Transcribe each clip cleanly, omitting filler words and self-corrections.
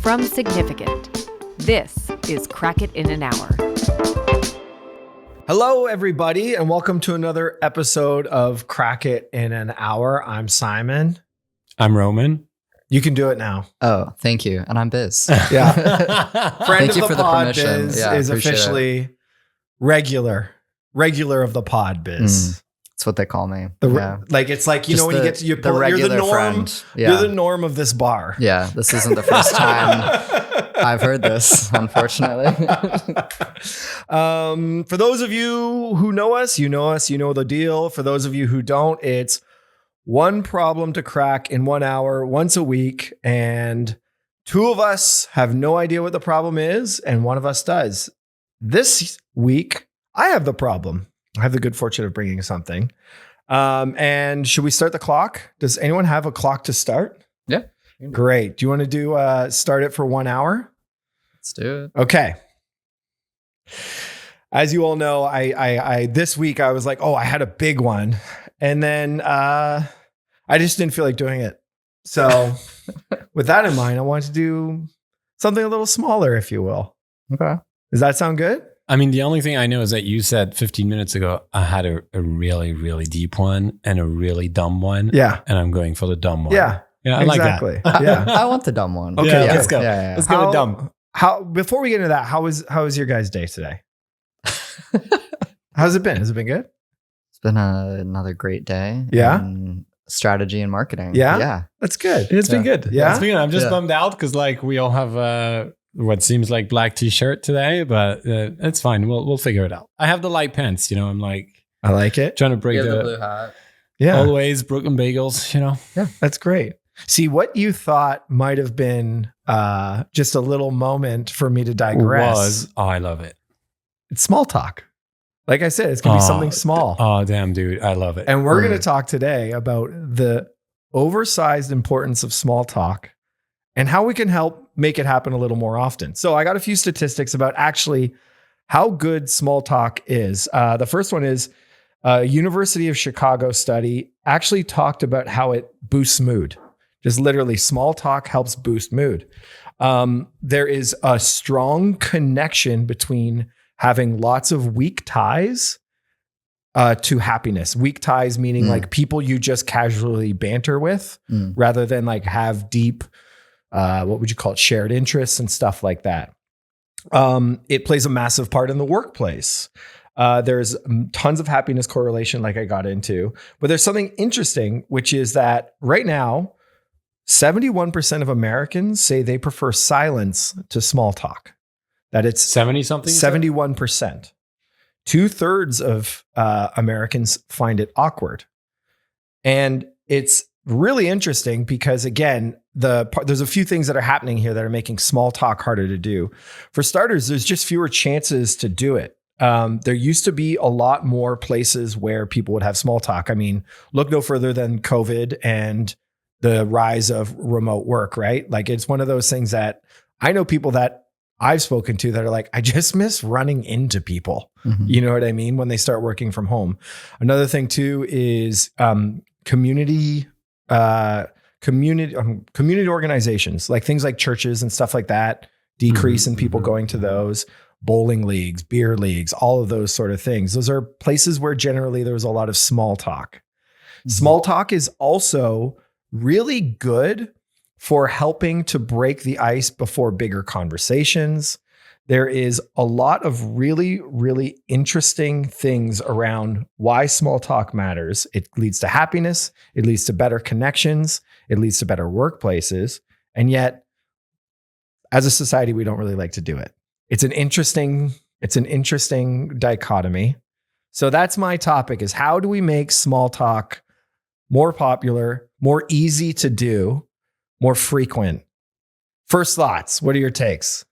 From Significant, this is Crack It in an Hour. Hello, everybody, and welcome to another episode of Crack It in an Hour. I'm Simon. I'm Roman. You can do it now. Oh, thank you. And I'm Biz. Yeah. Thank you for the permission. Biz Yeah, is appreciate officially regular of the pod, Biz. That's what they call me. Like, it's like, you Just know, when you get to, you're the norm. Friend. Yeah. You're the norm of this bar. Yeah. This isn't the first time I've heard this, unfortunately. For those of you who know us, you know the deal. For those of you who don't, it's one problem to crack in 1 hour, once a week. And two of us have no idea what the problem is, and one of us does. This week, I have the problem. I have the good fortune of bringing something. And should we start the clock? Does anyone have a clock to start? Yeah. Great. Do you want to do start it for 1 hour? Let's do it. Okay. As you all know, I this week I was like, oh, I had a big one. And then I just didn't feel like doing it. So with that in mind, I wanted to do something a little smaller, if you will. Okay. Does that sound good? I mean, the only thing I know is that you said 15 minutes ago, I had a really, really deep one and a really dumb one. Yeah. And I'm going for the dumb one. Yeah. I exactly. like that. Yeah. I want the dumb one. Okay, yeah, yeah. let's go. Yeah. Let's go with dumb. How before we get into that, how was your guys' day today? How's it been? Has it been good? It's been another great day. Yeah? in strategy and marketing. Yeah? Yeah. That's good. It's been good. Yeah? It's been good. I'm just Yeah. bummed out because like we all have what seems like black t-shirt today, but it's fine. We'll figure it out. I have the light pants, I I'm like it. trying to break You have the the blue hat. Yeah. always Brooklyn bagels, Yeah, that's great. See, what you thought might have been just a little moment for me to digress. I love it. It's small talk. Like I said, it's going to be something small. Oh, damn, dude. I love it. And we're going to talk today about the oversized importance of small talk and how we can help make it happen a little more often. So I got a few statistics about actually how good small talk is. The first one is a University of Chicago study actually talked about how it boosts mood. Just literally, small talk helps boost mood. There is a strong connection between having lots of weak ties to happiness. Weak ties meaning like people you just casually banter with rather than like have deep, what would you call it, shared interests and stuff like that. It plays a massive part in the workplace. There's tons of happiness correlation like I got into, but there's something interesting, which is that right now, 71% of Americans say they prefer silence to small talk. That it's 70 something? 71%. 2/3 of Americans find it awkward. And it's really interesting because, again, there's a few things that are happening here that are making small talk harder to do. For starters, there's just fewer chances to do it. There used to be a lot more places where people would have small talk. I mean, look no further than COVID and the rise of remote work, right? Like it's one of those things that I know people that I've spoken to that are like, I just miss running into people. Mm-hmm. You know what I mean? When they start working from home. Another thing too is community organizations, like things like churches and stuff like that, decrease in people going to those. Bowling leagues, beer leagues, all of those sort of things. Those are places where generally there was a lot of small talk. Mm-hmm. Small talk is also really good for helping to break the ice before bigger conversations. There is a lot of really, really interesting things around why small talk matters. It leads to happiness. It leads to better connections. It leads to better workplaces. And yet, as a society, we don't really like to do it. It's an interesting dichotomy. So that's my topic, is how do we make small talk more popular, more easy to do, more frequent? First thoughts. What are your takes?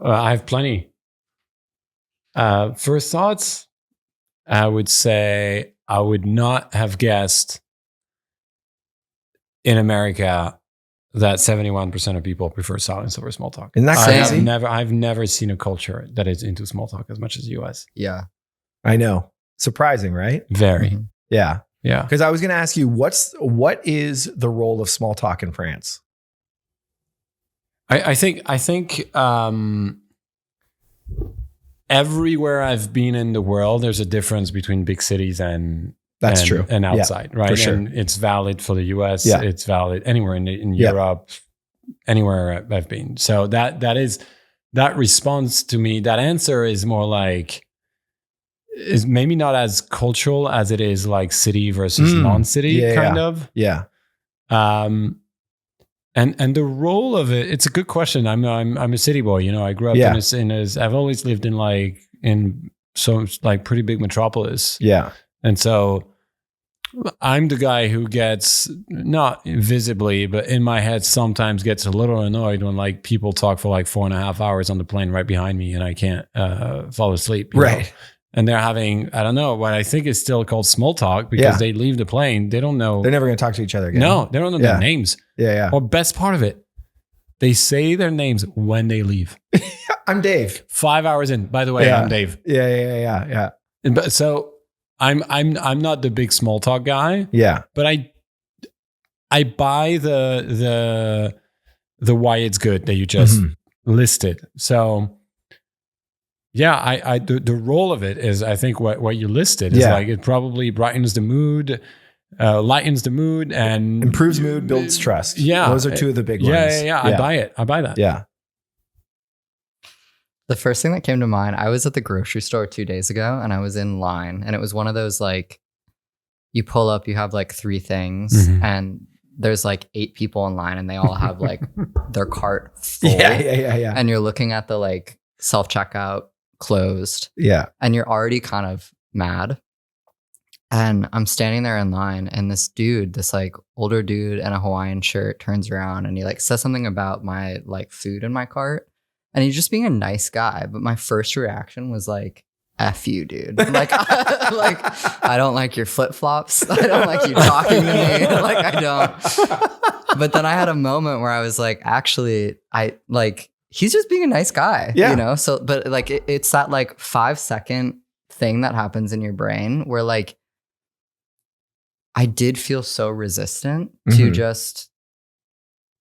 I have plenty. First thoughts, I would say I would not have guessed in America that 71% of people prefer silence over small talk. Isn't that crazy? I've never seen a culture that is into small talk as much as the US. Yeah. I know. Surprising, right? Very. Mm-hmm. Yeah. Yeah. Because I was going to ask you, what is the role of small talk in France? I think everywhere I've been in the world, there's a difference between big cities and That's true. and outside, right? for sure. And it's valid for the US. Yeah. It's valid anywhere in Yeah. Europe, anywhere I've been. So that response to me, that answer is more like, is maybe not as cultural as it is like city versus non-city Yeah, kind yeah. of. Yeah. And the role of it, it's a good question. I'm a city boy, you know. I grew up Yeah. in a I've always lived in some like pretty big metropolis. Yeah. And so I'm the guy who gets, not visibly, but in my head sometimes gets a little annoyed when like people talk for like 4.5 hours on the plane right behind me and I can't fall asleep. you know? Right. And they're having, I don't know, what I think is still called small talk because Yeah. they leave the plane. They don't know. They're never going to talk to each other again. No, they don't know Yeah. their names. Yeah. Yeah. Or best part of it, they say their names when they leave. I'm Dave. 5 hours in, by the way, Yeah. I'm Dave. Yeah. Yeah. Yeah. Yeah. But so I'm not the big small talk guy, Yeah. but I buy the why it's good that you just listed. So yeah, I the role of it is, I think what you listed is Yeah. like, it probably brightens the mood, lightens the mood, and Improves mood, builds trust. Yeah. Those are two of the big ones. Yeah. I buy it. I buy that. Yeah. The first thing that came to mind, I was at the grocery store 2 days ago and I was in line, and it was one of those like, you pull up, you have like 3 things Mhm. and there's like 8 people in line and they all have like their cart full. Yeah. And you're looking at the like self-checkout closed Yeah. and you're already kind of mad. And I'm standing there in line and this dude, this like older dude in a Hawaiian shirt, turns around and he like says something about my like food in my cart. And he's just being a nice guy. But my first reaction was like, F you, dude. Like, like, I don't like your flip-flops. I don't like you talking to me. Like, I don't. But then I had a moment where I was like, actually, I like, he's just being a nice guy, Yeah. you know? So, but like, it's that like 5-second thing that happens in your brain where like, I did feel so resistant to Mhm. just,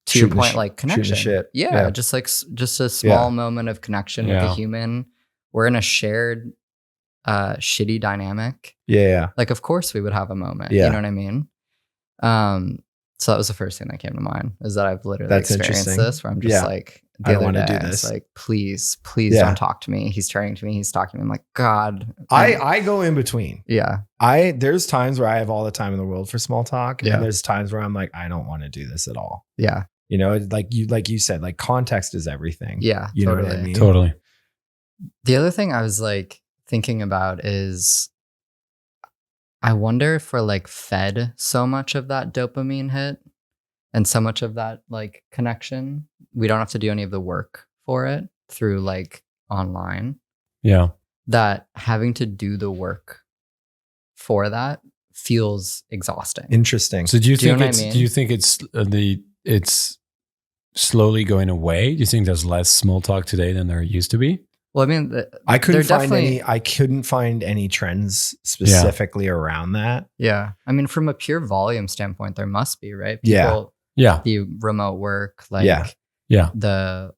to Shooting your the point, sh- like connection. shooting the shit. Yeah, Yeah. just like just a small Yeah. moment of connection with Yeah. a human. We're in a shared shitty dynamic. Yeah. Like, of course we would have a moment. Yeah. You know what I mean? So that was the first thing that came to mind, is that I've literally That's experienced interesting. this where I'm just Yeah. like, I the don't other wanna day, do I was this. like, please Yeah. don't talk to me. He's turning to me. He's talking to me. I'm like, God. I go in between. Yeah. There's times where I have all the time in the world for small talk. Yeah. And there's times where I'm like, I don't want to do this at all. Yeah. You know, it's like you said, like context is everything. Yeah. You know what I totally. mean? Totally. The other thing I was like thinking about is, I wonder if we're like fed so much of that dopamine hit and so much of that like connection. We don't have to do any of the work for it through like online, Yeah. that having to do the work for that feels exhausting. Interesting. So do you Do you think know what it's I mean? do you think it's slowly going away? Do you think there's less small talk today than there used to be? Well, I mean, I couldn't they're find definitely- I couldn't find any trends specifically around that. Yeah. I mean, from a pure volume standpoint, there must be, right? Yeah. People, Yeah. the remote work, like Yeah. the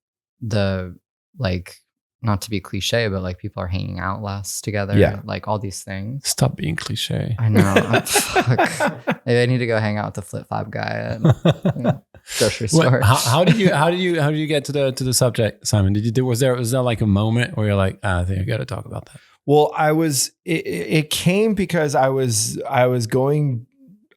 like, not to be cliche, but like people are hanging out less together. Yeah. Like all these things. Stop being cliche. I know. Fuck. Maybe I need to go hang out with the flip flop guy at grocery store. What, how did you get to the subject, Simon? Was there like a moment where you're like, I think I got to talk about that? Well, it came because I was going,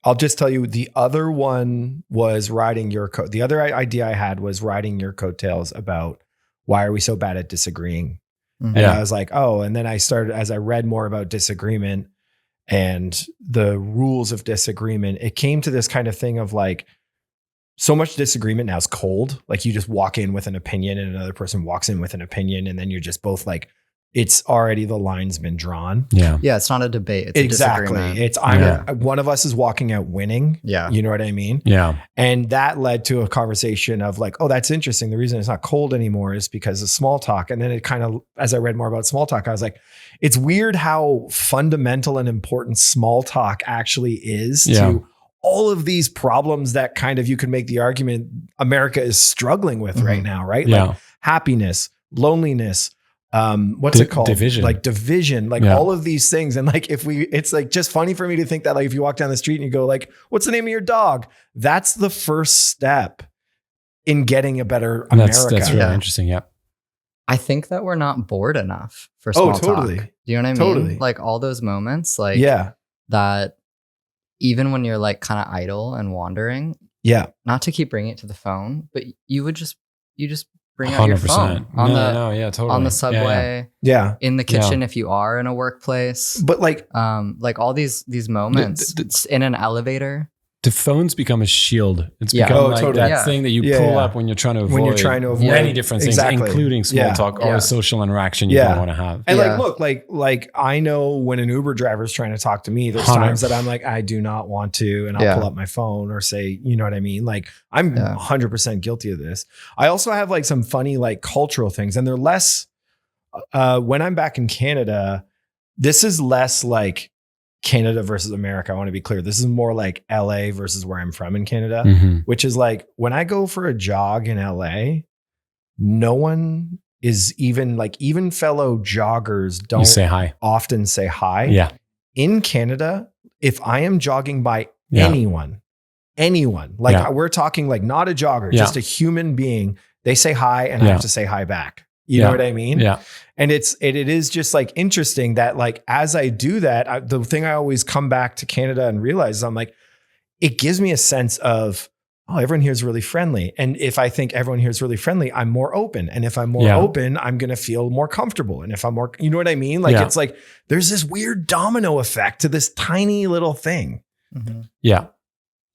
I'll just tell you, the other one was riding your coat. The other idea I had was riding your coattails about why are we so bad at disagreeing? Mhm. And I was like, oh, and then I started, as I read more about disagreement and the rules of disagreement, it came to this kind of thing of like, so much disagreement now is cold. Like you just walk in with an opinion and another person walks in with an opinion. And then you're just both like, it's already, the line's been drawn. Yeah. Yeah, it's not a debate. It's Exactly. A disagreement. It's one of us is walking out winning. Yeah. You know what I mean? Yeah. And that led to a conversation of like, oh, that's interesting. The reason it's not cold anymore is because of small talk. And then it kind of, as I read more about small talk, I was like, it's weird how fundamental and important small talk actually is Yeah. to all of these problems that kind of you can make the argument America is struggling with right now, right? Yeah. Like happiness, loneliness, what's it called? Division. Like division, like Yeah. all of these things. And like it's like just funny for me to think that like if you walk down the street and you go like, what's the name of your dog? That's the first step in getting a better America. That's really interesting. Yeah. I think that we're not bored enough for small totally. talk. Do you know what I mean? Totally. Like all those moments, like Yeah. that, even when you're like kind of idle and wandering, Yeah. not to keep bringing it to the phone, but you just bring out your phone on totally. on the subway, Yeah. in the kitchen if you are in a workplace, But like, all these moments in an elevator. The phone's become a shield. It's Yeah. become Oh, like totally. that Yeah. thing that you Yeah, pull yeah. up when you're trying to avoid, avoid many different things, Exactly. including small Yeah. talk or Yeah. a social interaction you Yeah. don't want to have. and Yeah. like, look, like I know when an Uber driver is trying to talk to me, there's 100. times that I'm like, I do not want to, and I'll Yeah. pull up my phone or say, you know what I mean? Like I'm Yeah. 100% guilty of this. I also have like some funny like cultural things, and they're less. When I'm back in Canada, this is less like Canada versus America. I want to be clear. This is more like LA versus where I'm from in Canada, Mhm. which is like when I go for a jog in LA, no one is even fellow joggers You don't say hi. often say hi. Yeah. In Canada, if I am jogging by Yeah. anyone, like Yeah. we're talking like not a jogger, Yeah. just a human being, they say hi and I Yeah. have to say hi back. You know Yeah. what I mean? Yeah. And it is just like interesting that like as I do that, the thing I always come back to Canada and realize is I'm like, it gives me a sense of, oh, everyone here is really friendly. And if I think everyone here is really friendly, I'm more open. And if I'm more Yeah. open, I'm going to feel more comfortable. And if I'm more, you know what I mean? Like Yeah. it's like there's this weird domino effect to this tiny little thing. Yeah.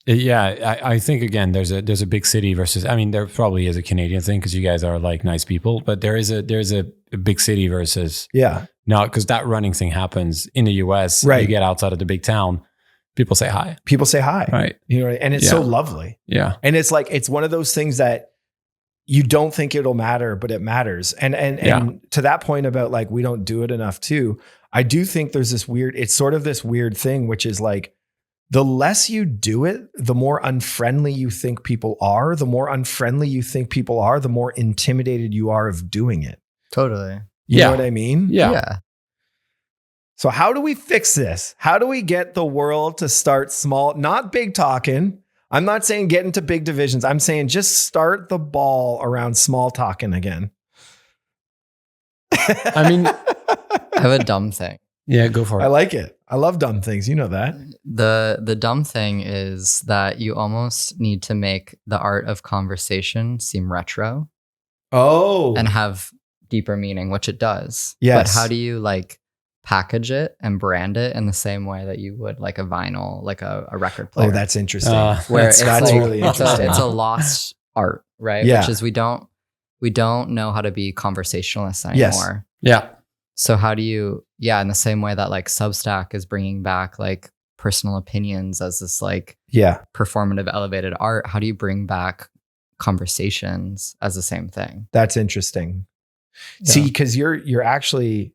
Yeah. I think again, there's a big city versus, I mean, there probably is a Canadian thing because you guys are like nice people, but there's a big city versus Yeah. now, because that running thing happens in the US. Right. You get outside of the big town, people say hi. People say hi. Right. You know, and it's Yeah. so lovely. Yeah. And it's like, it's one of those things that you don't think it'll matter, but it matters. And Yeah. to that point about like, we don't do it enough too. I do think there's it's sort of this weird thing, which is like, the less you do it, the more unfriendly you think people are. The more unfriendly you think people are, the more intimidated you are of doing it. Totally. You Yeah. know what I mean? Yeah. So how do we fix this? How do we get the world to start small, not big talking? I'm not saying get into big divisions. I'm saying just start the ball around small talking again. I mean, I have a dumb thing. yeah, go for it. I like it. I love dumb things. You know that. The dumb thing is that you almost need to make the art of conversation seem retro Oh. and have deeper meaning, which it does. Yes. But how do you like package it and brand it in the same way that you would like a vinyl, like a record player? Oh, that's interesting. where That's- it's that's like, really it's interesting. it's a lost art, right? Yeah. Which is we don't know how to be conversationalists Yes. anymore. yeah. So how do you, in the same way that like Substack is bringing back like personal opinions as this like Yeah. performative elevated art, how do you bring back conversations as the same thing? That's interesting. Yeah. See, because you're actually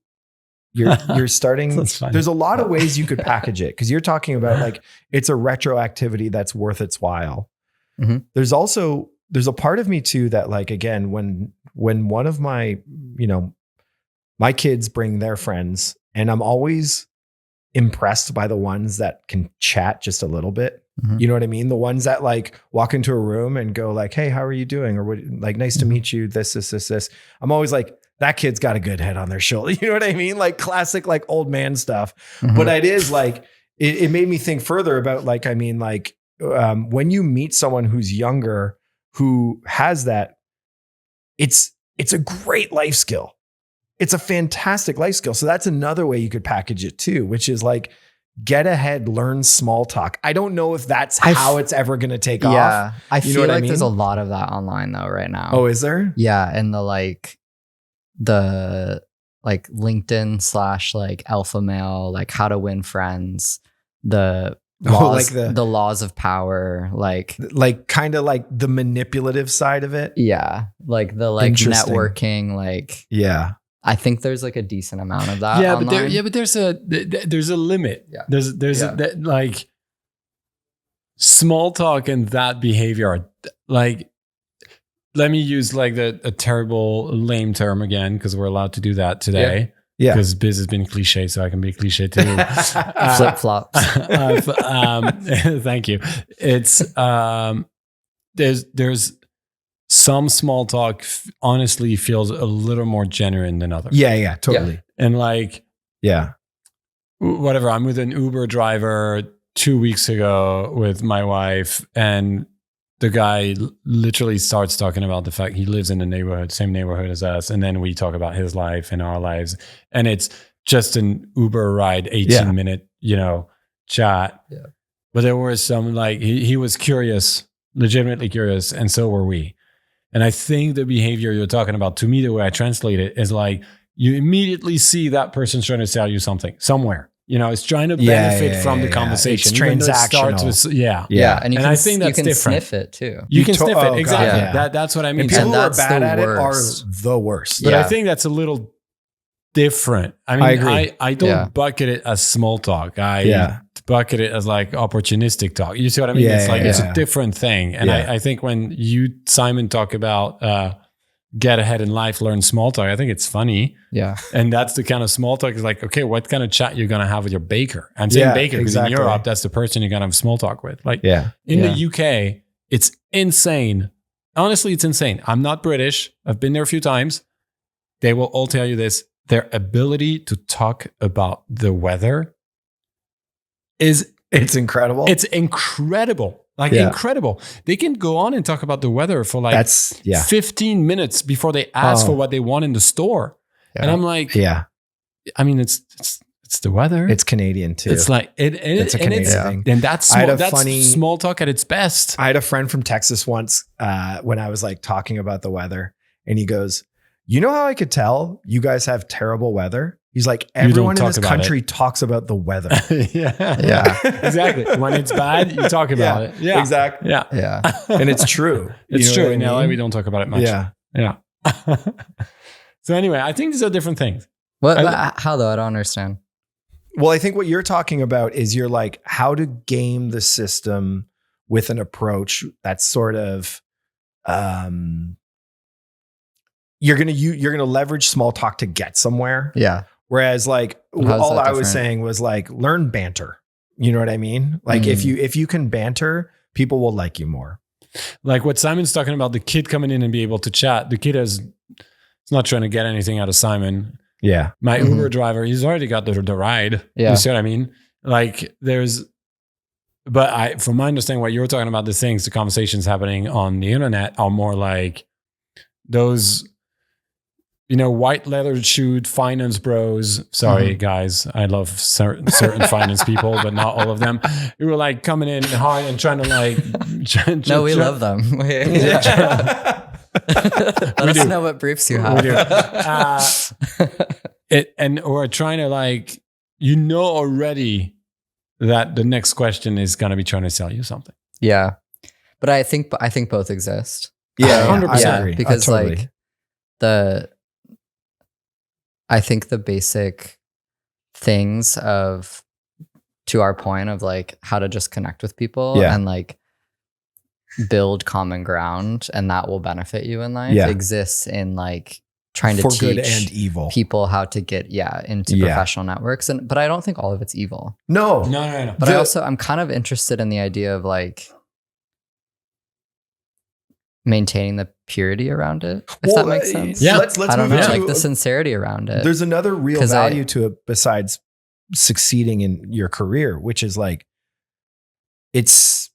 you're starting. That's funny. There's a lot of ways you could package it because you're talking about like it's a retro activity that's worth its while. Mhm. There's a part of me too that like again when one of my my kids bring their friends and I'm always impressed by the ones that can chat just a little bit. Mhm. You know what I mean? The ones that like walk into a room and go like, "Hey, how are you doing?" or what, like, "Nice to meet you." This. I'm always like, that kid's got a good head on their shoulder. You know what I mean? Like classic, like old man stuff. Mhm. But it is like, it made me think further about like, I mean, like when you meet someone who's younger, who has that, it's a great life skill. It's a fantastic life skill. So that's another way you could package it too, which is like, get ahead, learn small talk. I don't know if that's how it's ever going to take off. Yeah. I You know feel what I like there's a mean? lot of that online though right now. Oh, is there? Yeah. And the LinkedIn / like alpha male, like how to win friends, the laws, like the laws of power, like kind of like the manipulative side of it. like the like Interesting. networking, like Yeah. I think there's like a decent amount of that. Yeah, online. but there's a limit. Yeah. There's Yeah. like small talk and that behavior are like, let me use like a terrible lame term again, because we're allowed to do that today. Yeah. Because biz has been cliche, so I can be cliche too. Flip flops. Thank you. It's there's some small talk honestly feels a little more genuine than others. Yeah, totally. And like, Yeah. whatever, I'm with an Uber driver 2 weeks ago with my wife, and the guy literally starts talking about the fact he lives in the neighborhood, same neighborhood as us. And then we talk about his life and our lives. And it's just an Uber ride, 18-minute, chat. Yeah. But there was some like, he was curious, legitimately curious. And so were we. And I think the behavior you're talking about, to me, the way I translate it is like, you immediately see that person's trying to sell you something somewhere. It's trying to benefit from the conversation. It's even though it transactional. starts with, Yeah. And I think that's you can different. sniff it too. You can sniff it. God, Exactly. yeah. That's what I mean. And people And who are that's bad the at it are worst. the worst. But Yeah. I think that's a little different. I mean, I agree. I don't Yeah. bucket it as small talk. I bucket it as like opportunistic talk. You see what I mean? Yeah, It's like, yeah, it's yeah. a different thing. And Yeah. I think when you, Simon, talk about get ahead in life, learn small talk, I think it's funny. Yeah. And that's the kind of small talk is like, okay, what kind of chat you're going to have with your baker? I'm saying Yeah, baker because exactly. in Europe, that's the person you're going to have small talk with. Like Yeah. in Yeah. the UK, it's insane. Honestly, it's insane. I'm not British. I've been there a few times. They will all tell you this. Their ability to talk about the weather is It's incredible. it's incredible. Like Yeah. incredible. They can go on and talk about the weather for like That's 15 minutes before they ask Oh. for what they want in the store. And I'm like, Yeah. I mean, it's the weather. It's Canadian too. It's like It's a Canadian thing. and that's I had small, a that's funny- small talk at its best. I had a friend from Texas once when I was like talking about the weather, and he goes, "You know how I could tell you guys have terrible weather?" He's like, don't "Everyone in talk this about country talks about the weather." Yeah, exactly. When it's bad, you talk about it. Yeah, exactly. Yeah, Yeah. And it's true. It's You know true. what I In LA, mean? we don't talk about it much. Yeah. Yeah. So anyway, I think these are different things. How though? I don't understand. Well, I think what you're talking about is you're like how to game the system with an approach that's sort of you're gonna leverage small talk to get somewhere. Yeah. Whereas like How's all that I was different? saying was like learn banter. You know what I mean? Like if you can banter, people will like you more. Like what Simon's talking about, the kid coming in and be able to chat. The kid is not trying to get anything out of Simon. Yeah. My Mhm. Uber driver, he's already got the ride. Yeah. You see what I mean? Like from my understanding, what you're talking about, the things, the conversations happening on the internet are more like those, white leather shoed finance bros. Sorry, guys. I love certain finance people, but not all of them. Who were like coming in hard and trying to like. No, we love them. Let us know what briefs you have. We do. Or trying to like, already that the next question is going to be trying to sell you something. Yeah. But I think both exist. Yeah. 100%. I agree. Because Totally. like I think the basic things to our point of like how to just connect with people Yeah. and like build common ground and that will benefit you in life Yeah. exists in like trying to for teach good and evil. people how to get into Yeah. professional networks. But I don't think all of it's evil. No. No. But I'm kind of interested in the idea of like maintaining the purity around it, if that makes sense. Yeah. Let's I don't move know, to like the sincerity around it. There's another real 'Cause value to it besides succeeding in your career, which is like it's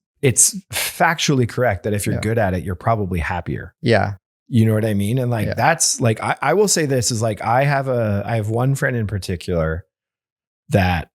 factually correct that if you're Yeah. good at it, you're probably happier. Yeah. You know what I mean? And like Yeah. that's like I will say this is like I have one friend in particular that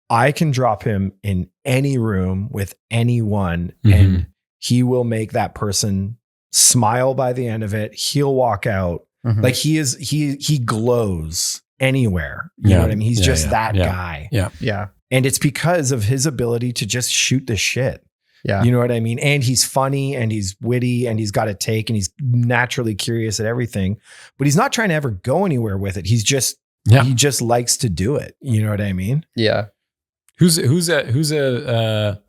I can drop him in any room with anyone and he will make that person smile by the end of it. He'll walk out. Mhm. Like he glows anywhere. You know what I mean? He's just that guy. Yeah. And it's because of his ability to just shoot the shit. Yeah. You know what I mean? And he's funny and he's witty and he's got a take and he's naturally curious at everything, but he's not trying to ever go anywhere with it. He just likes to do it. You know what I mean? Yeah. Who's a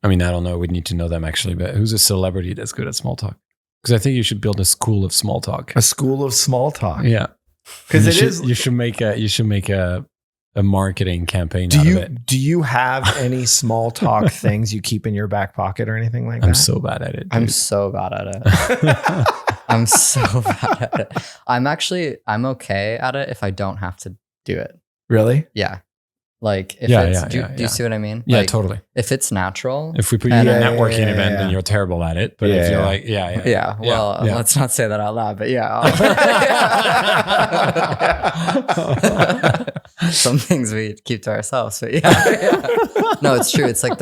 I mean, I don't know. We'd need to know them actually, but who's a celebrity that's good at small talk? Because I think you should build a school of small talk. A school of small talk. Yeah, Because you should make a marketing campaign out of it. Do you have any small talk things you keep in your back pocket or anything like that? I'm so bad at it. I'm dude. so bad at it. I'm so bad at it. I'm okay at it if I don't have to do it. Really? Yeah. Like if Yeah, it's, yeah, do yeah, you see what I mean? Yeah, Like, totally. If it's natural. If we put you in a Yeah, networking yeah, event, yeah. then you're terrible at it. But if you're like, Yeah. Well, yeah. let's not say that out loud, but yeah. Some things we keep to ourselves, but yeah. No, it's true. It's like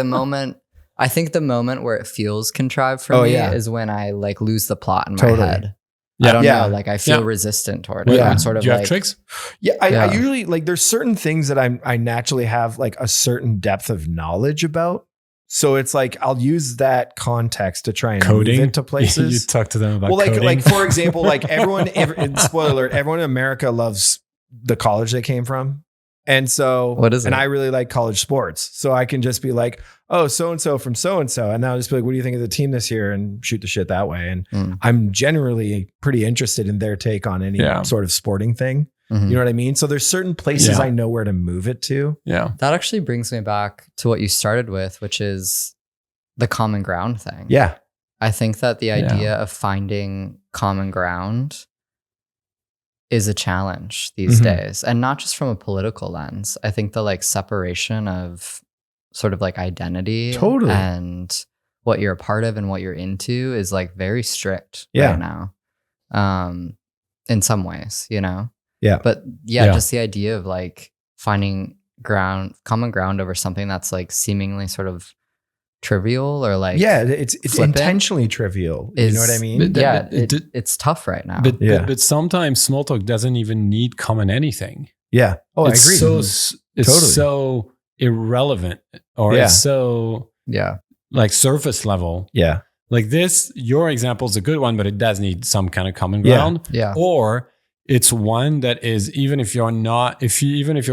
I think the moment where it feels contrived for me is when I like lose the plot in my head. I don't know. Like I feel resistant toward it. Yeah. I'm sort of Do you like have tricks? Yeah, I usually like there's certain things that I naturally have like a certain depth of knowledge about. So it's like I'll use that context to try and Coding move into places. You talk to them about like coding. for example, like spoiler alert, everyone in America loves the college they came from. And so What is it? And I really like college sports. So I can just be like, oh, so-and-so from so-and-so. And then I'll just be like, what do you think of the team this year? And shoot the shit that way. And I'm generally pretty interested in their take on any sort of sporting thing. Mhm. You know what I mean? So there's certain places I know where to move it to. Yeah. That actually brings me back to what you started with, which is the common ground thing. Yeah. I think that the idea of finding common ground is a challenge these days, and not just from a political lens. I think the like separation of sort of like identity and what you're a part of and what you're into is like very strict right now. In some ways, you know? Yeah. But just the idea of like finding common ground over something that's like seemingly sort of trivial or like it's flippant intentionally trivial. You know what I mean? It's tough right now. But sometimes small talk doesn't even need common anything. Yeah. Oh, I agree. It's so irrelevant or it's so like surface level. Yeah. Like this, your example is a good one, but it does need some kind of common ground. Yeah. Or it's one that is, even if you're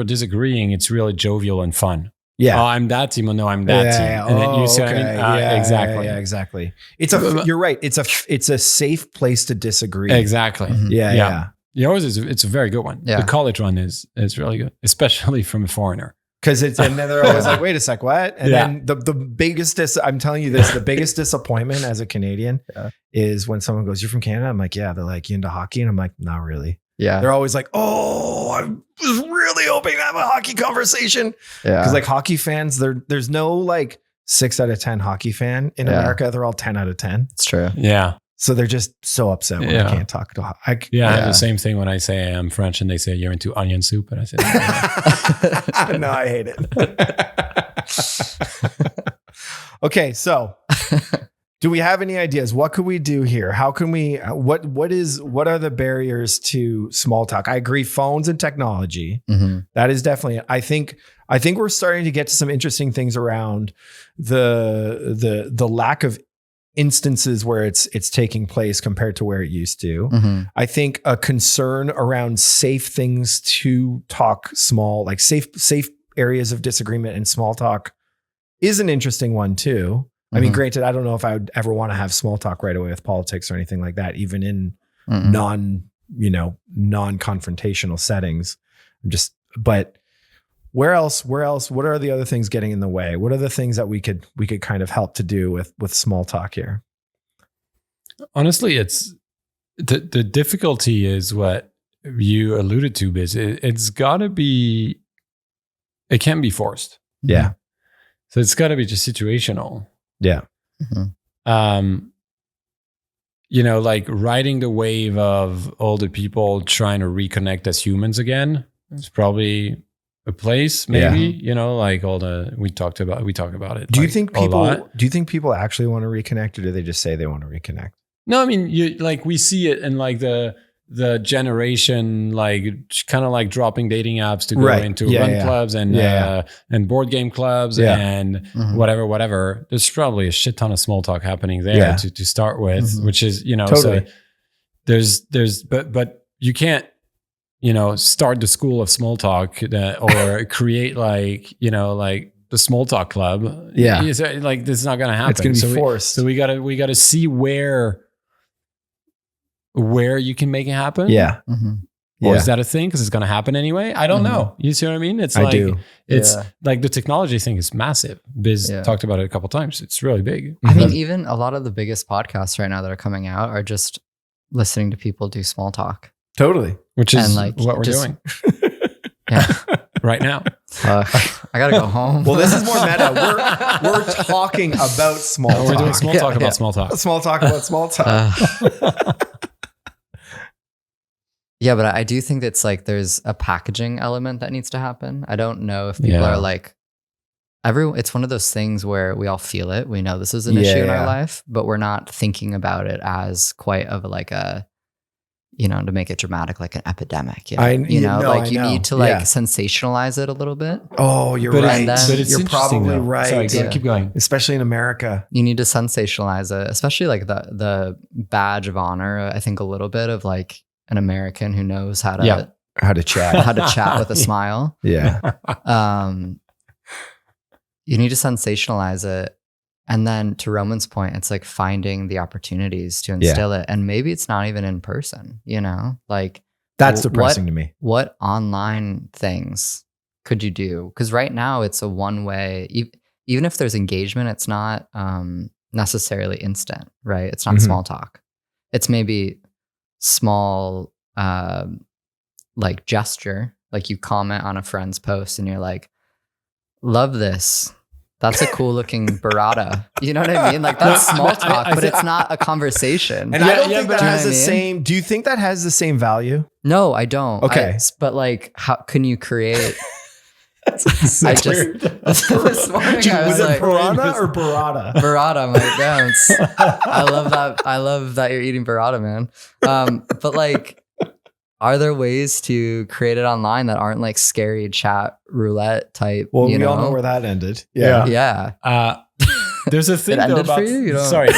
disagreeing, it's really jovial and fun. Yeah. Oh, I'm that team. Oh, no, I'm that team. And then you see what I mean? Exactly. Yeah, exactly. You're right. It's a safe place to disagree. Exactly. Mhm. Yeah. Yours it's a very good one. Yeah. The college one is really good, especially from a foreigner. Because and then they're always like, wait a sec, what? And then the biggest, I'm telling you this, the biggest disappointment as a Canadian is when someone goes, you're from Canada? I'm like, yeah. They're like, you into hockey? And I'm like, not really. Yeah. They're always like, oh, I was really hoping to have a hockey conversation. Yeah. Because like hockey fans, there's no like 6 out of 10 hockey fan in America. They're all 10 out of 10. It's true. Yeah. So they're just so upset when I can't talk to I have the same thing when I say I'm French and they say you're into onion soup. And I say, no, I hate it. Okay. So do we have any ideas? What could we do here? How can we, what are the barriers to small talk? I agree. Phones and technology. Mm-hmm. That is definitely, I think we're starting to get to some interesting things around the lack of instances where it's taking place compared to where it used to. Mm-hmm. I think a concern around safe things to talk small, like safe areas of disagreement and small talk is an interesting one too. I mean, granted, I don't know if I would ever want to have small talk right away with politics or anything like that, even in non-confrontational settings. But where else, what are the other things getting in the way? What are the things that we could kind of help to do with small talk here? Honestly, it's the difficulty is what you alluded to, Biz. It's gotta be, it can be forced. Yeah. So it's gotta be just situational. Yeah. Mm-hmm. Like riding the wave of older people trying to reconnect as humans again. It's probably a place, maybe, like we talk about it. Do you like, think people actually want to reconnect, or do they just say they want to reconnect? No, I mean, we see it in like the generation, like kind of like dropping dating apps to go into run clubs and board game clubs and whatever. There's probably a shit ton of small talk happening there to start with, which is, totally. So but you can't, start the school of small talk or create like the small talk club. Yeah. It's like this is not going to happen. It's going to be So forced. So we gotta see where you can make it happen. Yeah. Or is that a thing? Because it's going to happen anyway. I don't know. You see what I mean? It's I like do. it's like the technology thing is massive. Biz Yeah. talked about it a couple times. It's really big. I mean, even a lot of the biggest podcasts right now that are coming out are just listening to people do small talk. Totally. Which is And, like, what we're just- doing Yeah. right now. I gotta go home. Well, this is more meta. We're talking about small talk. We're doing small talk about small talk. Small talk about small talk. Yeah, but I do think it's like there's a packaging element that needs to happen. I don't know if people Yeah. are like it's one of those things where we all feel it. We know this is an issue in Yeah. our life, but we're not thinking about it as quite of like a, to make it dramatic, like an epidemic. You need to like sensationalize it a little bit. Oh, you're But right. it's You're interesting, probably though. right. Sorry, Yeah. keep going. Especially in America. You need to sensationalize it, especially like the badge of honor. I think a little bit of like an American who knows how to Yeah. How to chat. how to chat with a smile. Yeah. You need to sensationalize it. And then to Roman's point, it's like finding the opportunities to instill it. And maybe it's not even in person, like That's depressing to me. what online things could you do? Because right now it's a one way, even if there's engagement, it's not necessarily instant, right? It's not Mhm. small talk. It's maybe small, like gesture, like you comment on a friend's post and you're like, love this. That's a cool looking burrata. You know what I mean? Like that's small talk, but it's not a conversation. And I don't Yeah, think but that do you has know the what I mean? same. Do you think that has the same value? No, I don't. Okay. But like, how can you create? So I just weird. this morning Dude, I was was it like, piranha or burrata? burrata. I'm like, damn, I love that. I love that you're eating burrata, man. But like, are there ways to create it online that aren't like scary chat roulette type? Well, we all know where that ended. Yeah. Yeah. There's a thing It though ended about for you? You don't- sorry.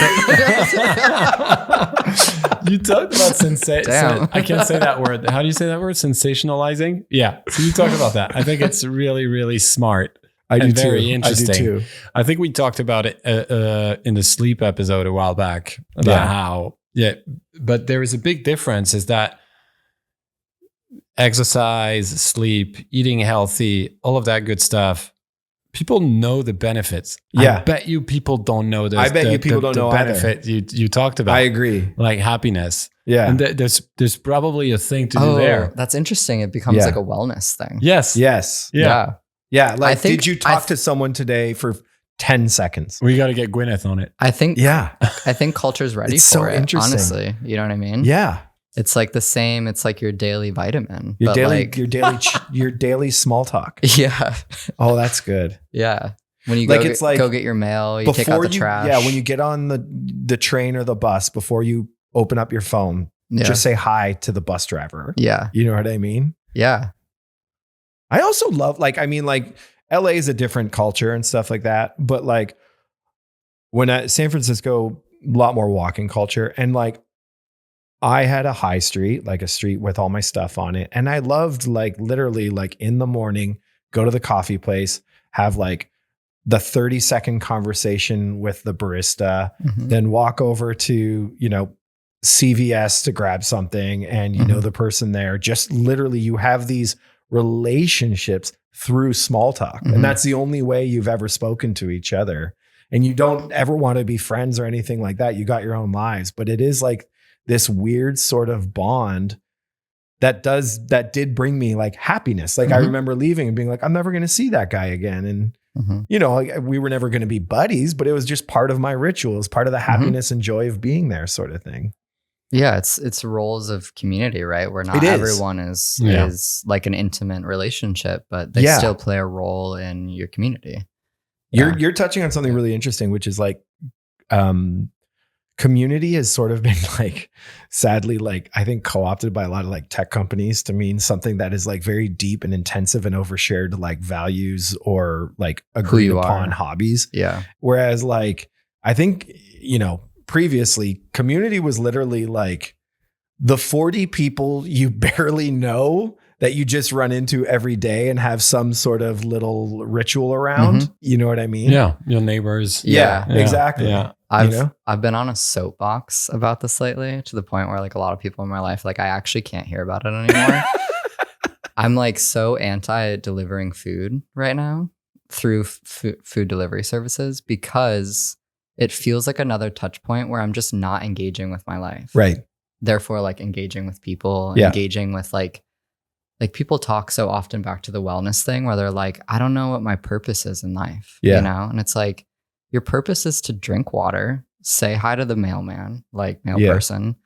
You talked about sensation. Damn. I can't say that word. How do you say that word? Sensationalizing. Yeah. So you talk about that. I think it's really, really smart. I do and too. very interesting. I do too. I think we talked about it in the sleep episode a while back about how but there is a big difference is that exercise, sleep, eating healthy, all of that good stuff. People know the benefits. Yeah. I bet you people don't know I bet you people don't know either. benefit you talked about. I agree. Like happiness. Yeah. And there's probably a thing to do there. That's interesting. It becomes Yeah. like a wellness thing. Yes. Yes. Yeah. Yeah. Like, I think- did you talk to someone today for 10 seconds? We got to get Gwyneth on it. I think Yeah. I think culture's ready It's for so it. interesting. Honestly, you know what I mean? Yeah. It's like the same. It's like your daily vitamin. Your but daily, like, your daily small talk. yeah, Oh, that's good. yeah. When you Like, go, it's like go get your mail, you take out the trash. Yeah, when you get on the train or the bus, before you open up your phone, yeah. just say hi to the bus driver. yeah, You know what I mean? yeah, I also love, like, LA is a different culture and stuff like that. But like when at San Francisco, a lot more walking culture. And like, I had a high street, like a street with all my stuff on it. And I loved, like, literally, like, in the morning, go to the coffee place, have like the 30-second conversation with the barista, Mhm. then walk over to, CVS to grab something, and you know the person there. Just literally, you have these relationships through small talk. Mhm. And that's the only way you've ever spoken to each other. And you don't ever want to be friends or anything like that. You got your own lives, but it is like this weird sort of bond that did bring me like happiness. Like, I Mhm. remember leaving and being like, I'm never going to see that guy again. And Mhm. like, we were never going to be buddies, but it was just part of my ritual. It was part of the happiness and joy of being there, sort of thing. Yeah, it's roles of community, right? Where not It is. everyone is Yeah. like an intimate relationship, but they Yeah. still play a role in your community. Yeah. You're touching on something really interesting, which is like, community has sort of been like, sadly, like, I think co-opted by a lot of like tech companies to mean something that is like very deep and intensive and overshared like values or like agreed you upon are. hobbies. Yeah. Whereas like, I think, previously community was literally like the 40 people you barely know that you just run into every day and have some sort of little ritual around. You know what I mean? Yeah. Your neighbors. Yeah, exactly. Yeah. I've been on a soapbox about this lately, to the point where like a lot of people in my life, like I actually can't hear about it anymore. I'm like so anti delivering food right now through food delivery services, because it feels like another touch point where I'm just not engaging with my life. Right. Therefore, like engaging with people, Yeah. engaging with like people talk so often back to the wellness thing where they're like, I don't know what my purpose is in life, Yeah. you know? And it's like, your purpose is to drink water, say hi to the mailman, like mail person,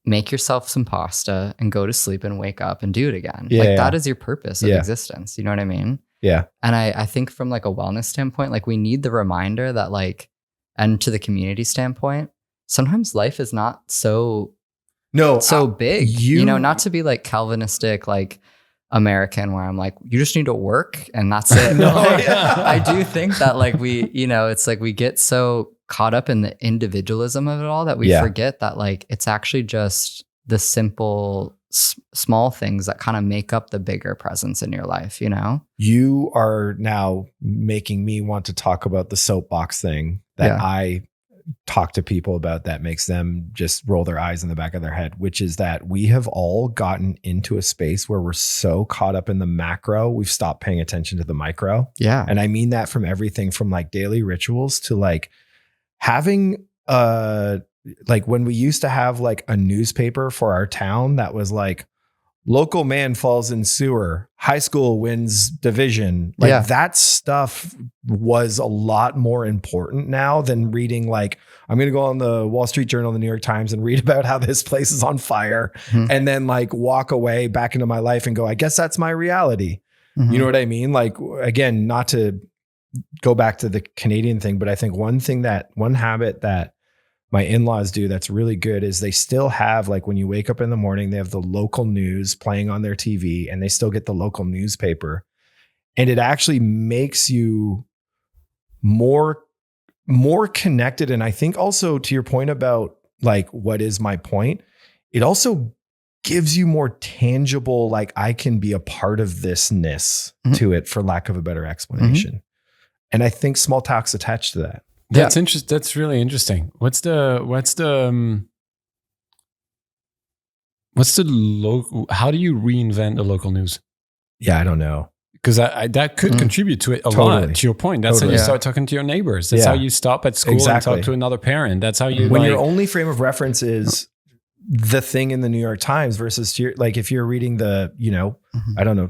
make yourself some pasta and go to sleep and wake up and do it again. Like that is your purpose of existence. You know what I mean? Yeah. And I think from like a wellness standpoint, like we need the reminder that like, and to the community standpoint, sometimes life is not so big, you know, not to be like Calvinistic, like American, where I'm like, you just need to work and that's it. No, like, I do think that like we, you know, it's like we get so caught up in the individualism of it all that we forget that like it's actually just the simple small things that kind of make up the bigger presence in your life, you know? You are now making me want to talk about the soapbox thing that I talk to people about that makes them just roll their eyes in the back of their head, which is that we have all gotten into a space where we're so caught up in the macro, we've stopped paying attention to the micro. Yeah. And I mean that from everything from like daily rituals to like having like when we used to have like a newspaper for our town that was like, local man falls in sewer, high school wins division. Like that stuff was a lot more important now than reading like, I'm going to go on the Wall Street Journal, the New York Times and read about how this place is on fire and then like walk away back into my life and go, I guess that's my reality. You know what I mean? Like, again, not to go back to the Canadian thing, but I think one habit that my in-laws do that's really good is they still have, like, when you wake up in the morning, they have the local news playing on their TV and they still get the local newspaper. And it actually makes you more connected. And I think also to your point about like, what is my point? It also gives you more tangible, like I can be a part of thisness to it, for lack of a better explanation. And I think small talk's attached to that. That's interesting. That's really interesting. What's the local? How do you reinvent the local news? Yeah, I don't know. Because that could contribute to it a lot. To your point, that's how you start talking to your neighbors. That's how you stop at school and talk to another parent. That's how you when your only frame of reference is the thing in the New York Times versus like if you're reading the, you know, I don't know,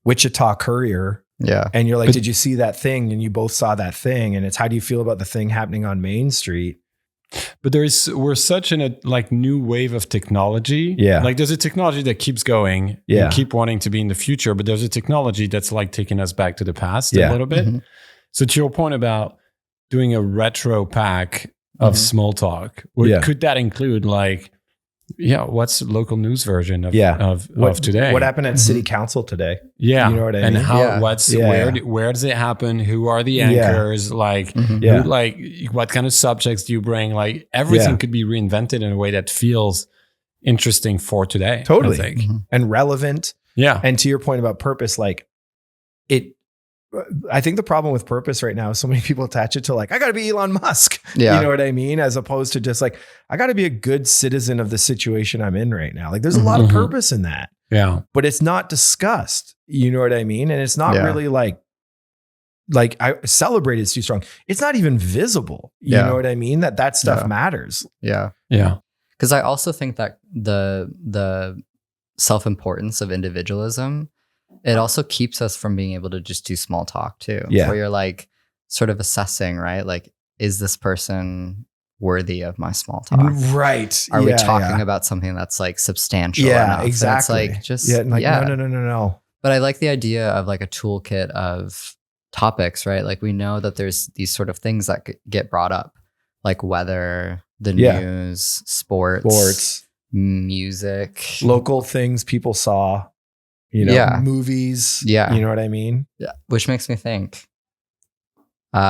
Wichita Courier. Yeah. And you're like, did you see that thing? And you both saw that thing. And it's, how do you feel about the thing happening on Main Street? But we're such in a like new wave of technology. Yeah. Like there's a technology that keeps going. Yeah. And keep wanting to be in the future, but there's a technology that's like taking us back to the past a little bit. So to your point about doing a retro pack of small talk, could that include like, what's the local news version of today? What happened at city council today? Yeah. You know what I mean? And how, where does it happen? Who are the anchors? Like, who, like what kind of subjects do you bring? Like everything could be reinvented in a way that feels interesting for today. Totally. I think. And relevant. Yeah. And to your point about purpose, like I think the problem with purpose right now is so many people attach it to like, I got to be Elon Musk. Yeah. You know what I mean? As opposed to just like, I got to be a good citizen of the situation I'm in right now. Like there's a lot of purpose in that. Yeah. But it's not discussed. You know what I mean? And it's not really like I celebrated is too strong. It's not even visible. You know what I mean? That stuff matters. Yeah. Yeah. Because I also think that the self-importance of individualism, it also keeps us from being able to just do small talk too. Yeah. Where you're like sort of assessing, right? Like, is this person worthy of my small talk? Right. Are we talking about something that's like substantial? Yeah, enough? exactly. And it's like just no. But I like the idea of like a toolkit of topics, right? Like we know that there's these sort of things that get brought up, like weather, the news, sports, music, local things people saw. You know, movies. Yeah. You know what I mean? Yeah. Which makes me think, you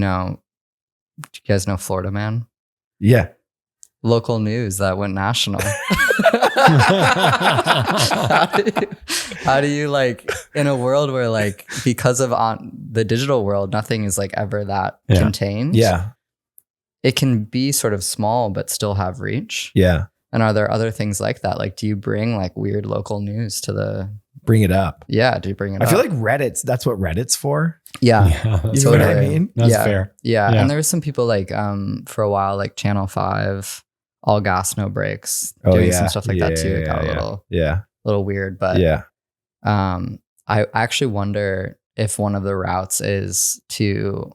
know, do you guys know Florida Man? Yeah. local news that went national? How do you like in a world where like because of on the digital world, nothing is like ever that contained. Yeah. It can be sort of small but still have reach. Yeah. And are there other things like that? Like, do you bring like weird local news to the? Bring it up. Yeah, do you bring it up? I feel like that's what Reddit's for. Yeah. You know what I mean? That's Yeah. fair. Yeah. Yeah. And there was some people like for a while, like Channel 5, all gas, no brakes, doing some stuff like that too. It got a little weird. But I actually wonder if one of the routes is to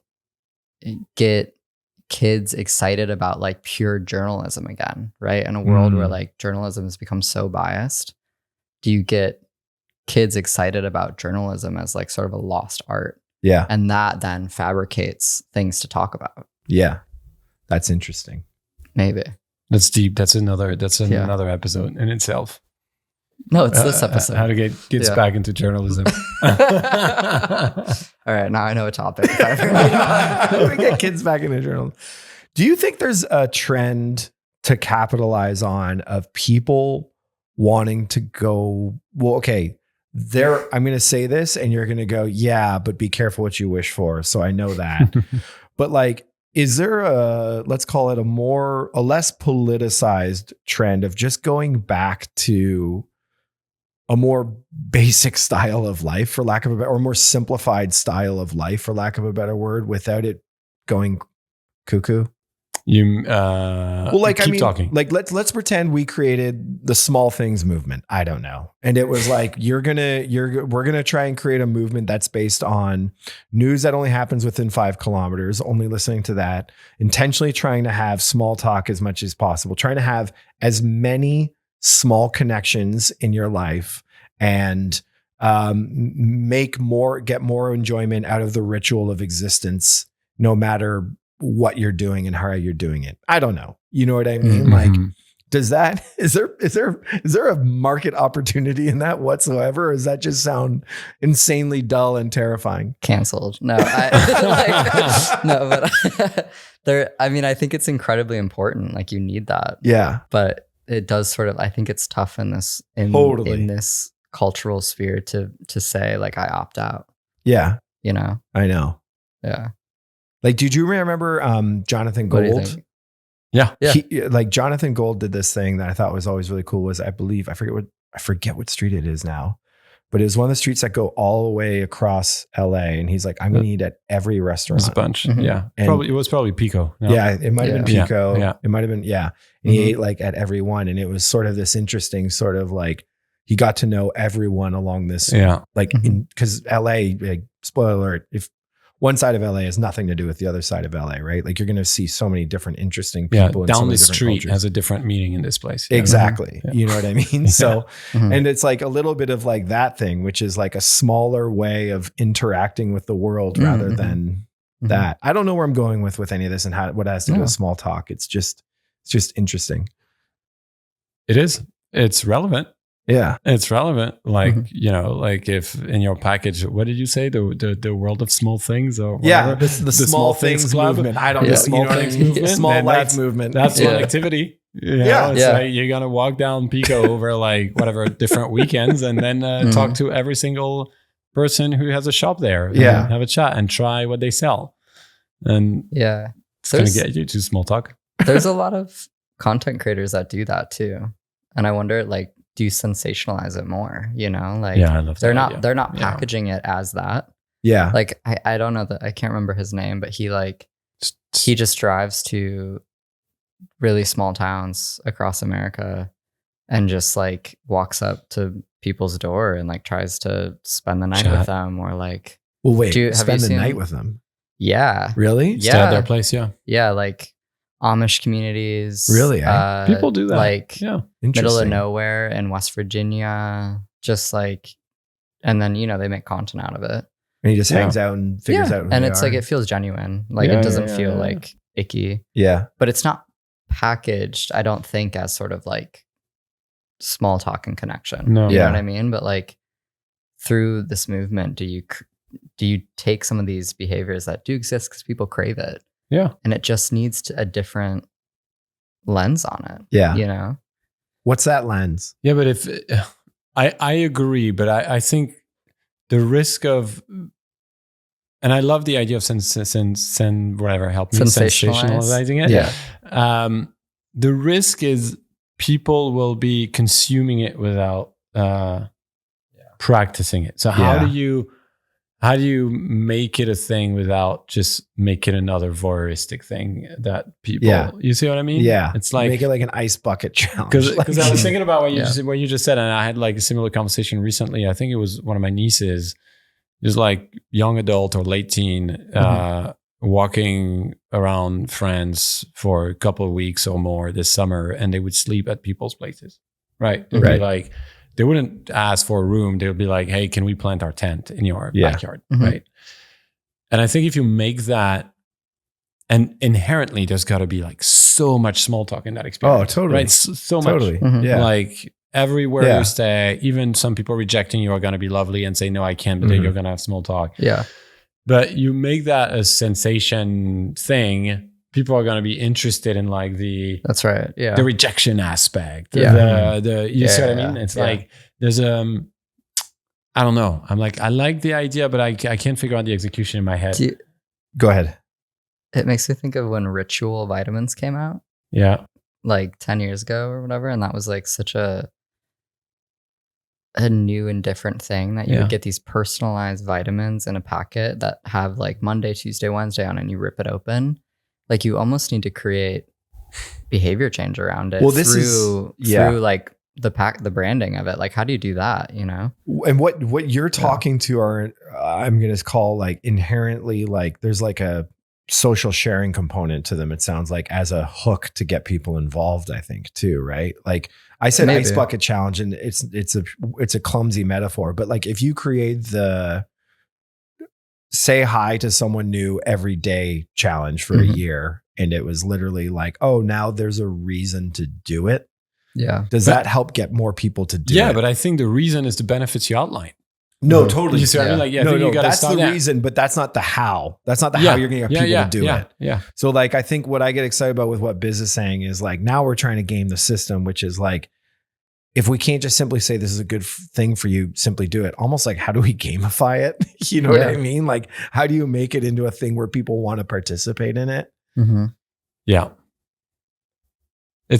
get kids excited about like pure journalism again, right? In a world where like journalism has become so biased, do you get kids excited about journalism as like sort of a lost art? Yeah. And that then fabricates things to talk about. Yeah. That's interesting. Maybe. That's deep. That's another episode in itself. No, it's this episode. How to get kids back into journalism. All right, now I know a topic. How do we get kids back into journalism? Do you think there's a trend to capitalize on of people wanting to go, well, okay, I'm going to say this and you're going to go, yeah, but be careful what you wish for. So I know that. But like, is there let's call it a less politicized trend of just going back to a more basic style of life, for lack of a better, or more simplified style of life, for lack of a better word, without it going cuckoo? Keep talking. Like let's pretend we created the small things movement. I don't know. And it was like, we're going to try and create a movement that's based on news that only happens within 5 kilometers, only listening to that, intentionally trying to have small talk as much as possible, trying to have as many small connections in your life and get more enjoyment out of the ritual of existence, no matter what you're doing and how you're doing it. I don't know. You know what I mean? Like, is there a market opportunity in that whatsoever? Or does that just sound insanely dull and terrifying? Canceled. No, but I think it's incredibly important. Like you need that. Yeah. But it does sort of, I think it's tough in this cultural sphere to say like, I opt out. Yeah. You know? I know. Yeah. Like, did you remember Jonathan What do you Gold? think? Yeah. Like Jonathan Gold did this thing that I thought was always really cool. I forget what street it is now, but it was one of the streets that go all the way across LA. And he's like, I'm going to eat at every restaurant. There's a bunch. Mhm. Yeah. And It was probably Pico. No? Yeah, it might have been Pico. Yeah. It might have been, yeah. And he ate like at every one. And it was sort of this interesting sort of like, he got to know everyone along this, like, because LA, like, spoiler alert, if one side of LA has nothing to do with the other side of LA, right? Like you're going to see so many different interesting people. Down and the so many street cultures. has a different meaning in this place. Exactly. Yeah. You know what I mean? So, and it's like a little bit of like that thing, which is like a smaller way of interacting with the world rather than that. I don't know where I'm going with any of this and what it has to do with small talk. It's just interesting. It is. It's relevant. Yeah. It's relevant. Like, like if in your package, what did you say? The world of small things or whatever? The small things club? movement. I don't know. Small things movement. Small And life movement. That's one activity. Yeah. It's like you're going to walk down Pico over like whatever different weekends and then talk to every single person who has a shop there. And have a chat and try what they sell. And it's going to get you to small talk. There's a lot of content creators that do that too. And I wonder, like, do you sensationalize it more? You know, like I love they're that not packaging it as that. Yeah. Like I don't know I can't remember his name, but he just drives to really small towns across America and just like walks up to people's door and like tries to spend the night with them or like. Well, wait, have spend you the seen- night with them. Yeah. Really? Stay at their place. Yeah. Yeah. Like Amish communities. Really, eh? People do that. Like yeah. middle of nowhere in West Virginia, just like, and then, they make content out of it. And he just hangs out and figures out who and they it's are. like, it feels genuine. Like it doesn't feel like icky, Yeah. but it's not packaged, I don't think, as sort of like small talk and connection. No. You Yeah. know what I mean? But like through this movement, do you take some of these behaviors that do exist because people crave it? Yeah. And it just needs a different lens on it. Yeah. You know? What's that lens? Yeah, but if I agree, but I think the risk of, and I love the idea of whatever help me sensationalizing it. Yeah. The risk is people will be consuming it without practicing it. So how do you make it a thing without just make it another voyeuristic thing that people, you see what I mean? Yeah. It's like, make it like an ice bucket challenge. because I was thinking about what you just said, and I had like a similar conversation recently. I think it was one of my nieces, just like young adult or late teen, walking around France for a couple of weeks or more this summer, and they would sleep at people's places. Right. They'd be like, they wouldn't ask for a room. They would be like, hey, can we plant our tent in your backyard? Right. And I think if you make that, and inherently there's got to be like so much small talk in that experience. Oh, totally. Right. So much. Yeah. Like everywhere you stay, even some people rejecting you are going to be lovely and say, no, I can't, but then you're going to have small talk. Yeah. But you make that a sensation thing, people are going to be interested in like that's right. Yeah. the rejection aspect. Yeah. You see what I mean? It's like, there's I don't know. I'm like, I like the idea, but I can't figure out the execution in my head. Go ahead. It makes me think of when Ritual vitamins came out. Yeah. Like 10 years ago or whatever. And that was like such a new and different thing that you would get these personalized vitamins in a packet that have like Monday, Tuesday, Wednesday on it, and you rip it open. Like you almost need to create behavior change around it. Well, through like the branding of it. Like, how do you do that? You know? And what you're talking to are, I'm going to call like inherently, like there's like a social sharing component to them. It sounds like as a hook to get people involved, I think too, right? Like I said, Maybe. ice bucket challenge, and it's a clumsy metaphor, but like if you create the say hi to someone new every day challenge for a year, and it was literally like, oh, now there's a reason to do it. Yeah. Does that help get more people to do it? Yeah, but I think the reason is the benefits you outline. No, totally. You see what I mean? Like, I think you got to that's start the that. reason, but that's not the how. That's not the how you're going to get people to do it. Yeah. So like, I think what I get excited about with what Biz is saying is like, now we're trying to game the system, which is like, if we can't just simply say this is a good thing for you, simply do it. Almost like, how do we gamify it? You know what I mean? Like, how do you make it into a thing where people want to participate in it? Mm-hmm. Yeah. I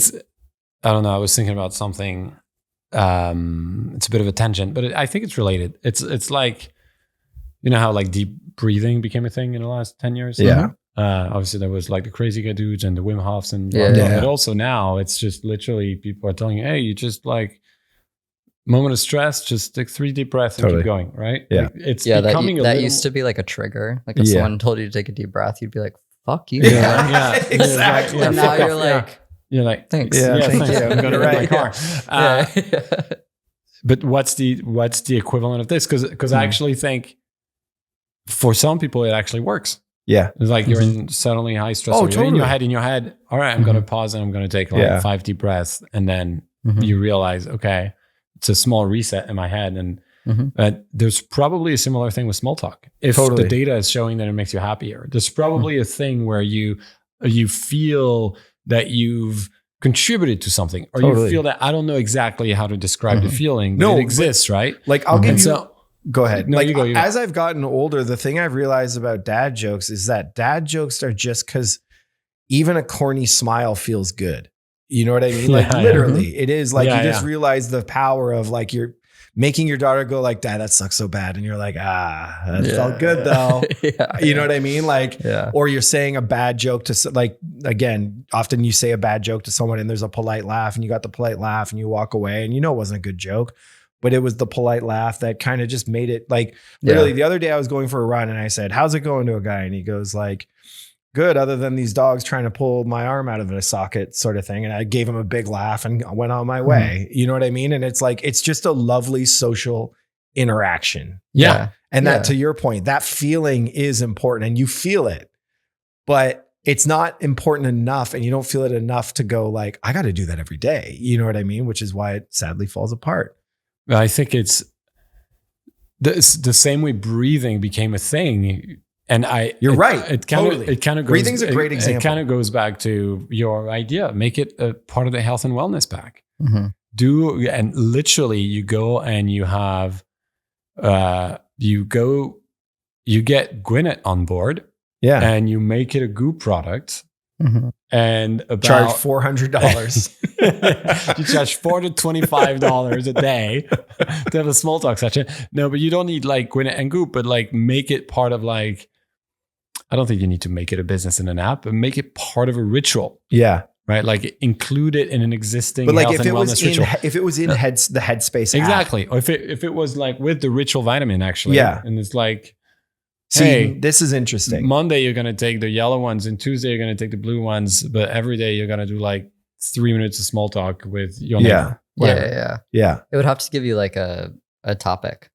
don't know. I was thinking about something. It's a bit of a tangent, but I think it's related. It's like, you know how like deep breathing became a thing in the last 10 years? Yeah. Obviously there was like the crazy guy dudes and the Wim Hofs and but also now it's just literally people are telling you, hey, you just like moment of stress, just take 3 deep breaths and keep going, right? Yeah. Like, it's that becoming that used to be like a trigger. Like if someone told you to take a deep breath, you'd be like, fuck you. Yeah. Exactly. And now you're like, you're like, thanks. Yeah, thank you. I'm going to ride my car. Yeah. But what's the equivalent of this? Because I actually think for some people it actually works. Yeah. It's like you're in suddenly high stress. Oh, You're totally. in your head. All right, I'm going to pause and I'm going to take like 5 deep breaths. And then you realize, okay, it's a small reset in my head. And there's probably a similar thing with small talk. If the data is showing that it makes you happier, there's probably a thing where you feel that you've contributed to something, or you feel that, I don't know exactly how to describe the feeling, but it exists, right? Like I'll give you, go ahead. No, like, you go. As I've gotten older, the thing I've realized about dad jokes is that dad jokes are just because even a corny smile feels good. You know what I mean? Like literally it is like, you just realize the power of like, you're making your daughter go like, Dad, that sucks so bad. And you're like, that felt good though. You know what I mean? Like, or you're saying a bad joke to like, again, often you say a bad joke to someone and there's a polite laugh and you got the polite laugh and you walk away and you know, it wasn't a good joke, but it was the polite laugh that kind of just made it like, literally the other day I was going for a run and I said, how's it going to a guy? And he goes like, good, other than these dogs trying to pull my arm out of a socket sort of thing. And I gave him a big laugh and went on my way. You know what I mean? And it's like, it's just a lovely social interaction. Yeah. And that, to your point, that feeling is important and you feel it, but it's not important enough. And you don't feel it enough to go like, I got to do that every day. You know what I mean? Which is why it sadly falls apart. I think it's the same way breathing became a thing. And You're right. It kind of Totally. it kind of goes. Breathing's a great example. It kind of goes back to your idea. Make it a part of the health and wellness pack. And literally you go and you have you get Gwyneth on board. Yeah. And you make it a goop product. And charge $400. You charge $425 a day to have a small talk session. No, but you don't need like Gwyneth and Goop, but like make it part of like, I don't think you need to make it a business in an app, but make it part of a ritual. Yeah. Right? Like include it in an existing But like health if and it was wellness ritual. if it was in the Headspace app. Exactly. Or if it was like with the ritual vitamin actually. Yeah. And it's like, See, hey, this is interesting. Monday you're going to take the yellow ones and Tuesday you're going to take the blue ones, but every day you're going to do like 3 minutes of small talk with your neighbor. Yeah. It would have to give you like a topic.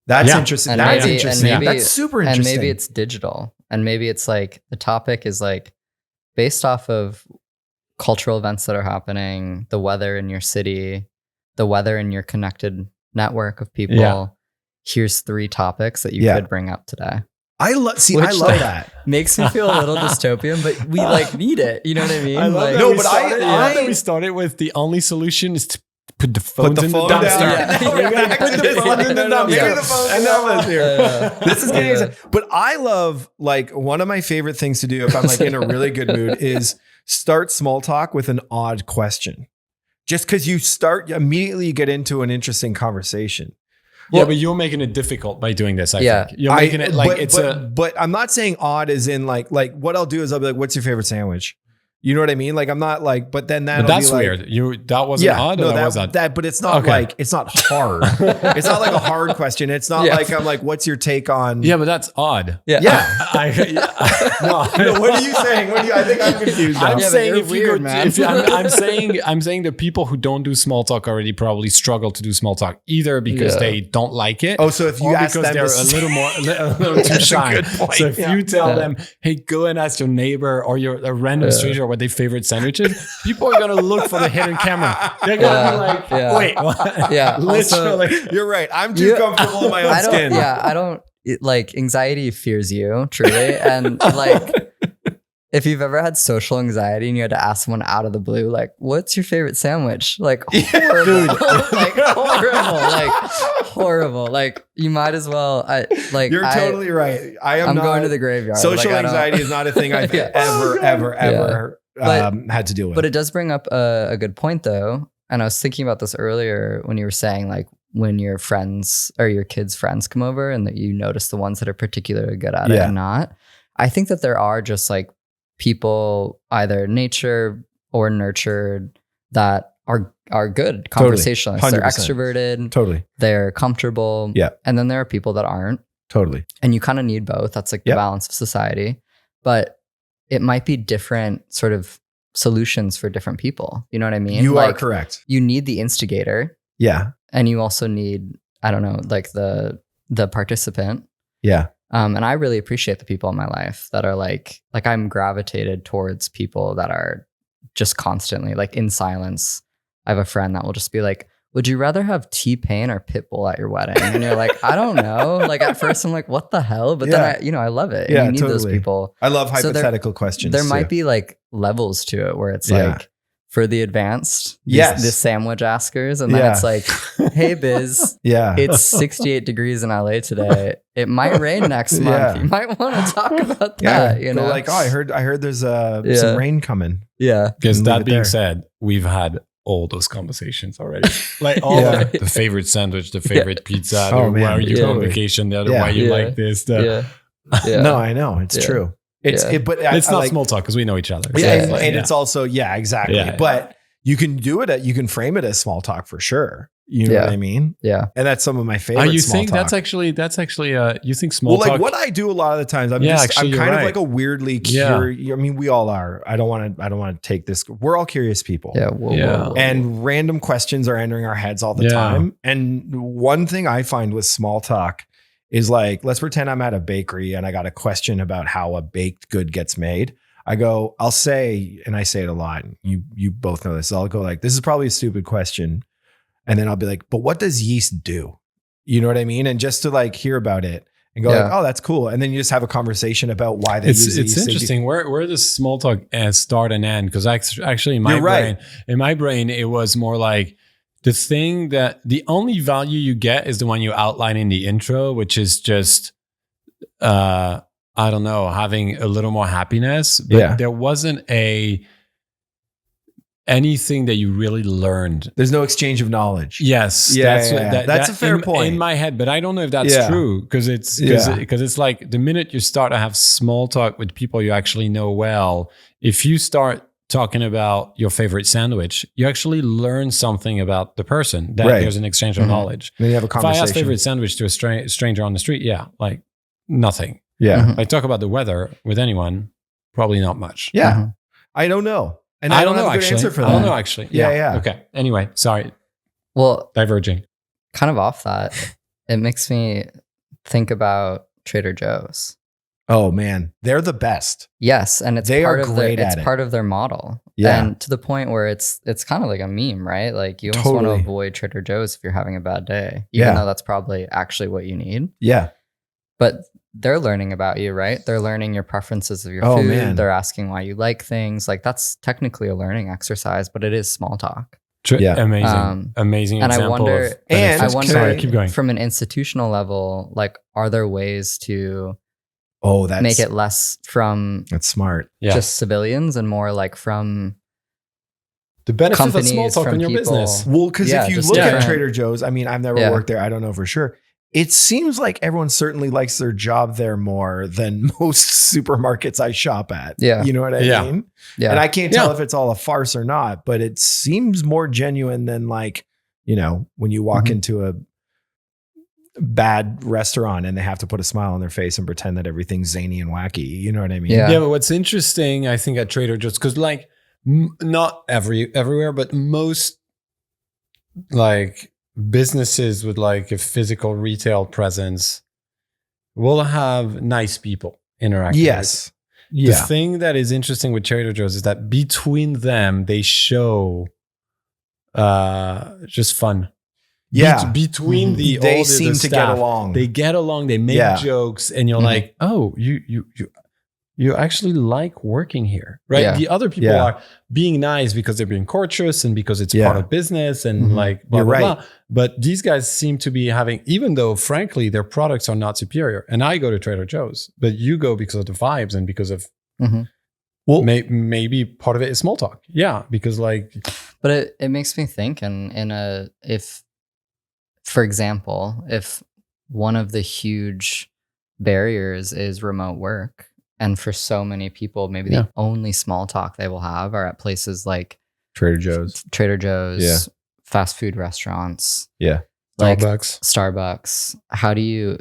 That's Yeah. interesting. And That's maybe- interesting. and maybe- That's super And interesting. maybe it's digital. And maybe it's like the topic is like based off of cultural events that are happening, the weather in your city, the weather in your connected network of people. Yeah. Here's 3 topics that you could bring up today. I love Which, love that. Makes me feel a little dystopian, but we like need it. You know what I mean? I love Like, that No, we but started, I- I love I- that we started with the only solution is to put the phones in phone the dumpster. down. Yeah. Now we're back Put to the this. phone in the dumpster. Maybe the phone's And in now the let's hear. This is getting exciting. But I love, like, one of my favorite things to do if I'm like in a really good mood is start small talk with an odd question. Just because you immediately get into an interesting conversation. Yeah, but you're making it difficult by doing this. I think you're making it like but I'm not saying odd as in like what I'll do is I'll be like, what's your favorite sandwich? You know what I mean? Like I'm not like, but then But that's weird. That wasn't odd. Or that was odd. But it's not like it's not hard. It's not like a hard question. It's not like I'm like, what's your take on? Yeah, but that's odd. Yeah. No, What are you saying? I think I'm confused. Now. I'm Yeah, but saying you're if you weird, go, man. I'm saying the people who don't do small talk already probably struggle to do small talk either because they don't like it. Oh, so if you or ask because them they're to a little too That's a shy. good point. So if you tell them, hey, go and ask your neighbor or a random stranger what their favorite sandwich is, people are gonna look for the hidden camera. They're gonna be like, wait, what? Yeah. Literally. You're right. I'm too comfortable in my own skin. Like anxiety fears you truly. And like, if you've ever had social anxiety and you had to ask someone out of the blue, like, what's your favorite sandwich? Like, horrible. Horrible. Like, you might as well. You're totally right. I'm going to the graveyard. Social anxiety is not a thing I've ever had to deal with. But it does bring up a good point, though. And I was thinking about this earlier when you were saying, like, when your friends or your kids' friends come over and that you notice the ones that are particularly good at it and not. I think that there are just like people, either nature or nurtured, that are good conversationalists. Totally. They're 100%. extroverted. Totally. They're comfortable. Yeah. And then there are people that aren't. Totally. And you kind of need both. That's like the balance of society. But it might be different sort of solutions for different people. You know what I mean? You are correct. You need the instigator. Yeah. And you also need, I don't know, like the participant. Yeah. And I really appreciate the people in my life that are like I'm gravitated towards people that are just constantly like in silence. I have a friend that will just be like, would you rather have T-Pain or Pitbull at your wedding? And you're like, I don't know. Like at first I'm like, what the hell? But then I love it. And you need those people. I love So hypothetical questions. There too. might be like levels to it where it's like for the advanced, the sandwich askers. And then it's like, hey Biz, it's 68 degrees in LA today. It might rain next month. You might want to talk about that. You know, like, oh, I heard there's some rain coming. Yeah. Because that being said, we've had all those conversations already. Like all the favorite sandwich, the favorite pizza, where are you on vacation, the other why you like this. No, I know. It's true. But it's not like, small talk because we know each other. Yeah, So and it's also, exactly. Yeah. But you can do it. You can frame it as small talk for sure. You know what I mean? Yeah. And that's some of my favorite. You small think talk. that's actually you think small talk? Well, like what I do a lot of the times, I'm kind of like a weirdly curious. I mean, we all are. I don't want to take this. We're all curious people. Yeah. And random questions are entering our heads all the time. And one thing I find with small talk is like, let's pretend I'm at a bakery and I got a question about how a baked good gets made. I'll say, and I say it a lot. You both know this. I'll go like, this is probably a stupid question. And then I'll be like, but what does yeast do? You know what I mean? And just to like hear about it. and go Yeah. like, oh, that's cool. And then you just have a conversation about why they use it. It's interesting where does small talk start and end? Because actually in my You're right. brain, it was more like the thing that the only value you get is the one you outline in the intro, which is just I don't know, having a little more happiness. But there wasn't anything that you really learned. There's no exchange of knowledge. Yes, That's a fair point in my head, but I don't know if that's true because it's like the minute you start to have small talk with people you actually know well, if you start talking about your favorite sandwich, you actually learn something about the person. That there's an exchange of knowledge. Then you have a conversation. If I ask favorite sandwich to a stranger on the street, like nothing. Yeah, I talk about the weather with anyone, probably not much. Yeah, I don't know. And I don't have a good answer for that. I don't know, actually. Yeah. Okay. Anyway, sorry. Well, diverging. Kind of off that, it makes me think about Trader Joe's. Oh man, they're the best. Yes, and it's part of their model. Yeah, and to the point where it's kind of like a meme, right? Like you almost want to avoid Trader Joe's if you're having a bad day, even though that's probably actually what you need. Yeah, but they're learning about you, right? They're learning your preferences of your food. Man. They're asking why you like things. Like that's technically a learning exercise, but it is small talk. Yeah, amazing. And I wonder, keep going. From an institutional level, like, are there ways to make it less from that's smart, just civilians and more like from the benefit of small talk in your business? Well, because if you look at Trader Joe's, I mean, I've never worked there. I don't know for sure. It seems like everyone certainly likes their job there more than most supermarkets I shop at. Yeah. You know what I mean? Yeah. And I can't tell if it's all a farce or not, but it seems more genuine than like, when you walk into a bad restaurant and they have to put a smile on their face and pretend that everything's zany and wacky. You know what I mean? Yeah. But what's interesting, I think, at Trader Joe's, because like not everywhere, but most like businesses with like a physical retail presence will have nice people interacting. Yes. The thing that is interesting with Trader Joe's is that between them, they show just fun. Yeah. Between they seem to get along. They get along. They make jokes, and you're like, oh, you actually like working here, right? Yeah. The other people are being nice because they're being courteous and because it's part of business and like blah, blah, blah. But these guys seem to be having, even though frankly their products are not superior. And I go to Trader Joe's, but you go because of the vibes and because of well, maybe part of it is small talk. Yeah, because like, but it makes me think, if, for example, if one of the huge barriers is remote work. And for so many people, maybe the only small talk they will have are at places like Trader Joe's, fast food restaurants, like Starbucks. How do you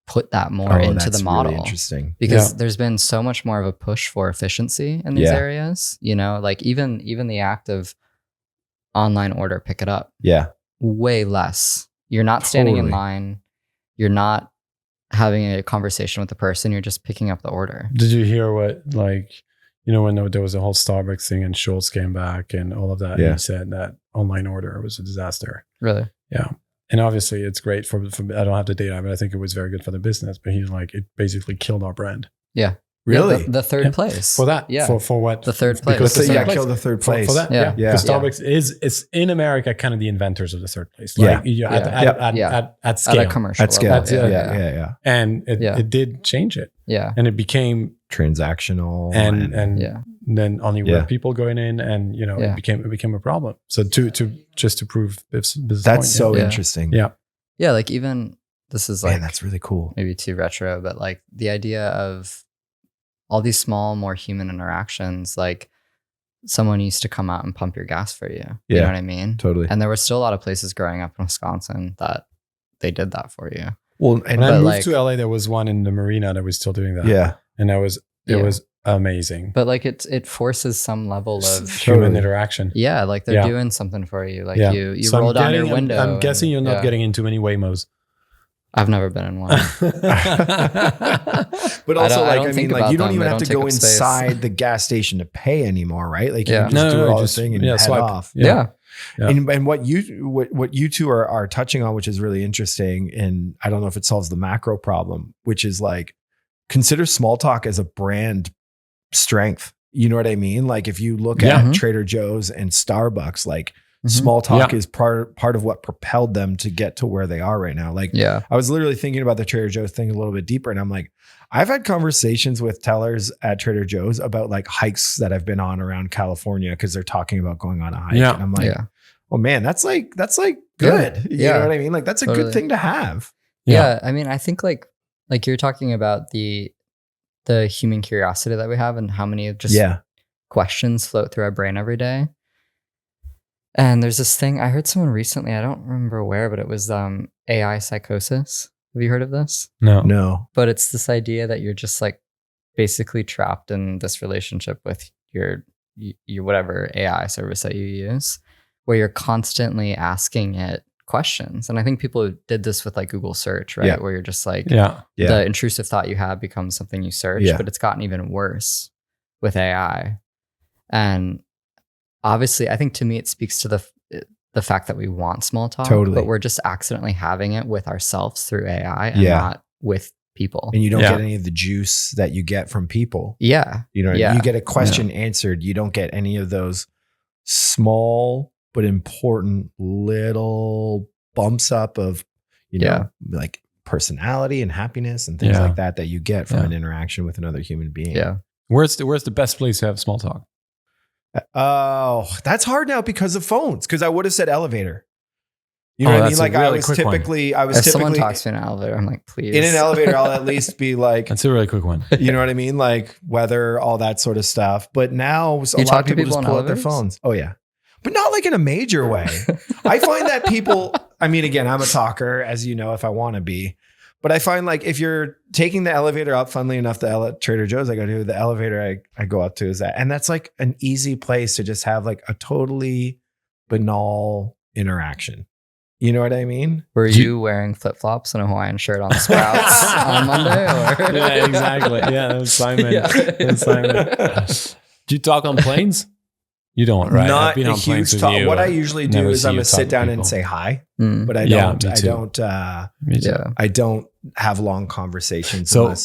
put that more into the model? Really interesting. Because there's been so much more of a push for efficiency in these areas. Like even the act of online order, pick it up. Yeah, way less. You're not standing in line. You're not having a conversation with the person, you're just picking up the order. Did you hear what, like, when there was a whole Starbucks thing and Schultz came back and all of that, and he said that online order was a disaster. Really? Yeah. And obviously it's great for I don't have the data, but I think it was very good for the business, but he's like, it basically killed our brand. Yeah. Really? The third place. For that? Yeah. For what? The third place. Kill the third place. For that? Yeah. Because Starbucks is in America kind of the inventors of the third place. Like at scale. At a commercial level. Yeah. And it did change it. Yeah. And it became transactional and then only were people going in and it became a problem. So to prove this that's so interesting. Yeah. Yeah. Like even this is like, man, that's really cool. Maybe too retro, but like the idea of all these small, more human interactions, like someone used to come out and pump your gas for you. You know what I mean? Totally. And there were still a lot of places growing up in Wisconsin that they did that for you. Well, when I moved to LA, there was one in the marina that was still doing that. Yeah. And it was amazing. But like it forces some level of human interaction. Yeah. Like they're doing something for you. Like you so roll down your window. I'm guessing you're not getting into many Waymos. I've never been in one. But also, you don't even have to go inside the gas station to pay anymore, right? Like you can just do it all this thing and head off. Yeah. Yeah. And what you two are touching on, which is really interesting, and I don't know if it solves the macro problem, which is like consider small talk as a brand strength. You know what I mean? Like if you look at Trader Joe's and Starbucks, like small talk is part of what propelled them to get to where they are right now. Like I was literally thinking about the Trader Joe's thing a little bit deeper, and I'm like, I've had conversations with tellers at Trader Joe's about like hikes that I've been on around California because they're talking about going on a hike. And I'm like, oh man, that's like good. You know what I mean? Like that's a good thing to have. Yeah. I mean, I think like you're talking about the human curiosity that we have and how many just questions float through our brain every day. And there's this thing I heard someone recently, I don't remember where, but it was AI psychosis. Have you heard of this? No. But it's this idea that you're just like basically trapped in this relationship with your whatever AI service that you use, where you're constantly asking it questions. And I think people did this with like Google search, right? Where you're just like, the intrusive thought you have becomes something you search, but it's gotten even worse with AI. And obviously, I think to me, it speaks to the fact that we want small talk, but we're just accidentally having it with ourselves through AI and not with people. And you don't get any of the juice that you get from people. Yeah. You know, you get a question answered. You don't get any of those small but important little bumps up of, you know, like personality and happiness and things like that you get from an interaction with another human being. Yeah. Where's the best place to have small talk? Oh, that's hard now because of phones. Because I would have said elevator. You know what I mean? Like I was typically if someone talks to me in an elevator, I'm like, please. In an elevator, I'll at least be like, that's a really quick one. You know what I mean? Like weather, all that sort of stuff. But now a lot of people just pull out their phones. Oh yeah. But not like in a major way. I find that people, I mean, again, I'm a talker, as you know, if I want to be. But I find like if you're taking the elevator up, funnily enough, the Trader Joe's I go to, the elevator I go up to is that. And that's like an easy place to just have like a totally banal interaction. You know what I mean? Were you wearing flip-flops and a Hawaiian shirt on Sprouts on Monday? Or? Yeah, exactly. Yeah, that was Simon. Do you talk on planes? You don't, right? Not a huge talk. What I usually do is I'm gonna sit down and say hi, but I don't. I don't have long conversations. So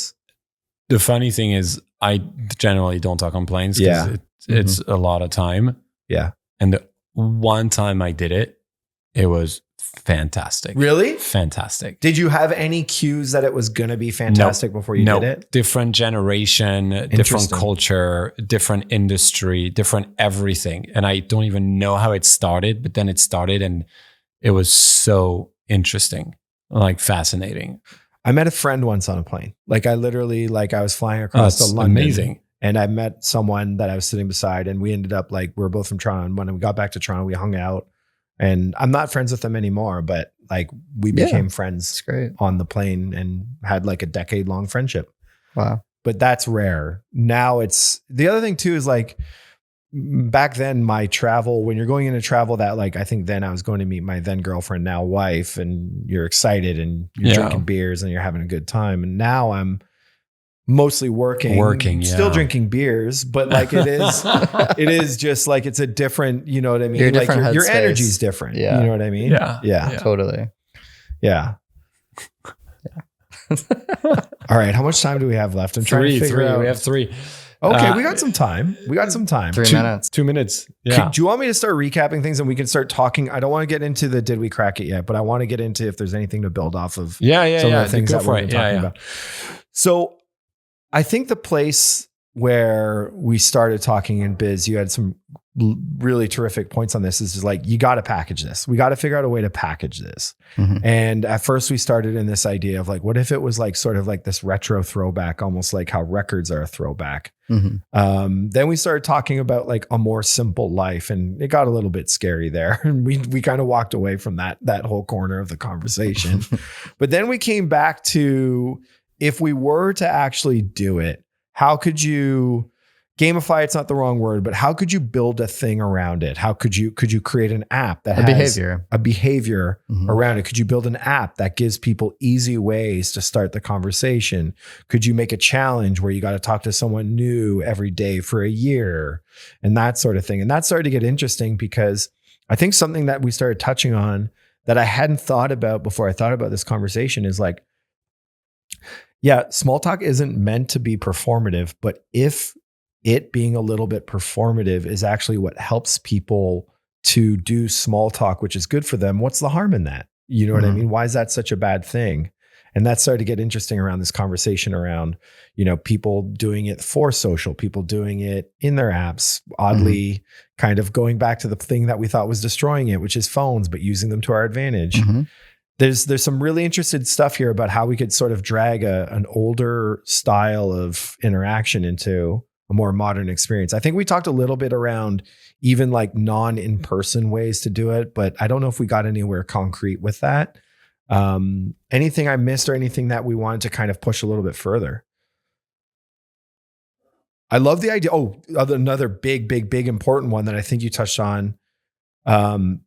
the funny thing is, I generally don't talk on planes because it's a lot of time. Yeah, and the one time I did it, it was fantastic. Really? Fantastic. Did you have any cues that it was going to be fantastic before you did it? Different generation, different culture, different industry, different everything. And I don't even know how it started, but then it started and it was so interesting, like fascinating. I met a friend once on a plane. Like I literally, like I was flying across to London. Amazing. And I met someone that I was sitting beside and we ended up like, we were both from Toronto. And when we got back to Toronto, we hung out. And I'm not friends with them anymore, but like we became friends on the plane and had like a decade-long friendship. Wow. But that's rare. Now it's the other thing too is like back then my travel, when you're going into travel that like, I think then I was going to meet my then girlfriend, now wife, and you're excited and you're drinking beers and you're having a good time. And now I'm mostly working, still drinking beers, but like it is just like, it's a different, you know what I mean? Like your energy's different. Yeah. You know what I mean? Yeah. Totally. Yeah. All right. How much time do we have left? I'm trying to figure out. We have 3. Okay. We got some time. 3 minutes. 2 minutes. Yeah. Do you want me to start recapping things and we can start talking? I don't want to get into the did we crack it yet, but I want to get into if there's anything to build off of. Some of the things that we're talking about. So I think the place where we started talking in biz, you had some really terrific points on this, is like, you got to package this. We got to figure out a way to package this. And at first we started in this idea of like, what if it was like sort of like this retro throwback, almost like how records are a throwback. Then we started talking about like a more simple life, and it got a little bit scary there. And we kind of walked away from that whole corner of the conversation. But then we came back to, if we were to actually do it, how could you gamify? It's not the wrong word, but how could you build a thing around it? How could you create an app that has a behavior around it? Could you build an app that gives people easy ways to start the conversation? Could you make a challenge where you got to talk to someone new every day for a year and that sort of thing? And that started to get interesting because I think something that we started touching on that I hadn't thought about before I thought about this conversation is like, yeah, small talk isn't meant to be performative, but if it being a little bit performative is actually what helps people to do small talk, which is good for them, what's the harm in that? You know what I mean? Why is that such a bad thing? And that started to get interesting around this conversation around, you know, people doing it for social, people doing it in their apps, oddly kind of going back to the thing that we thought was destroying it, which is phones, but using them to our advantage. There's some really interesting stuff here about how we could sort of drag an older style of interaction into a more modern experience. I think we talked a little bit around even like non-in-person ways to do it, but I don't know if we got anywhere concrete with that. Anything I missed or anything that we wanted to kind of push a little bit further? I love the idea. Another big important one that I think you touched on,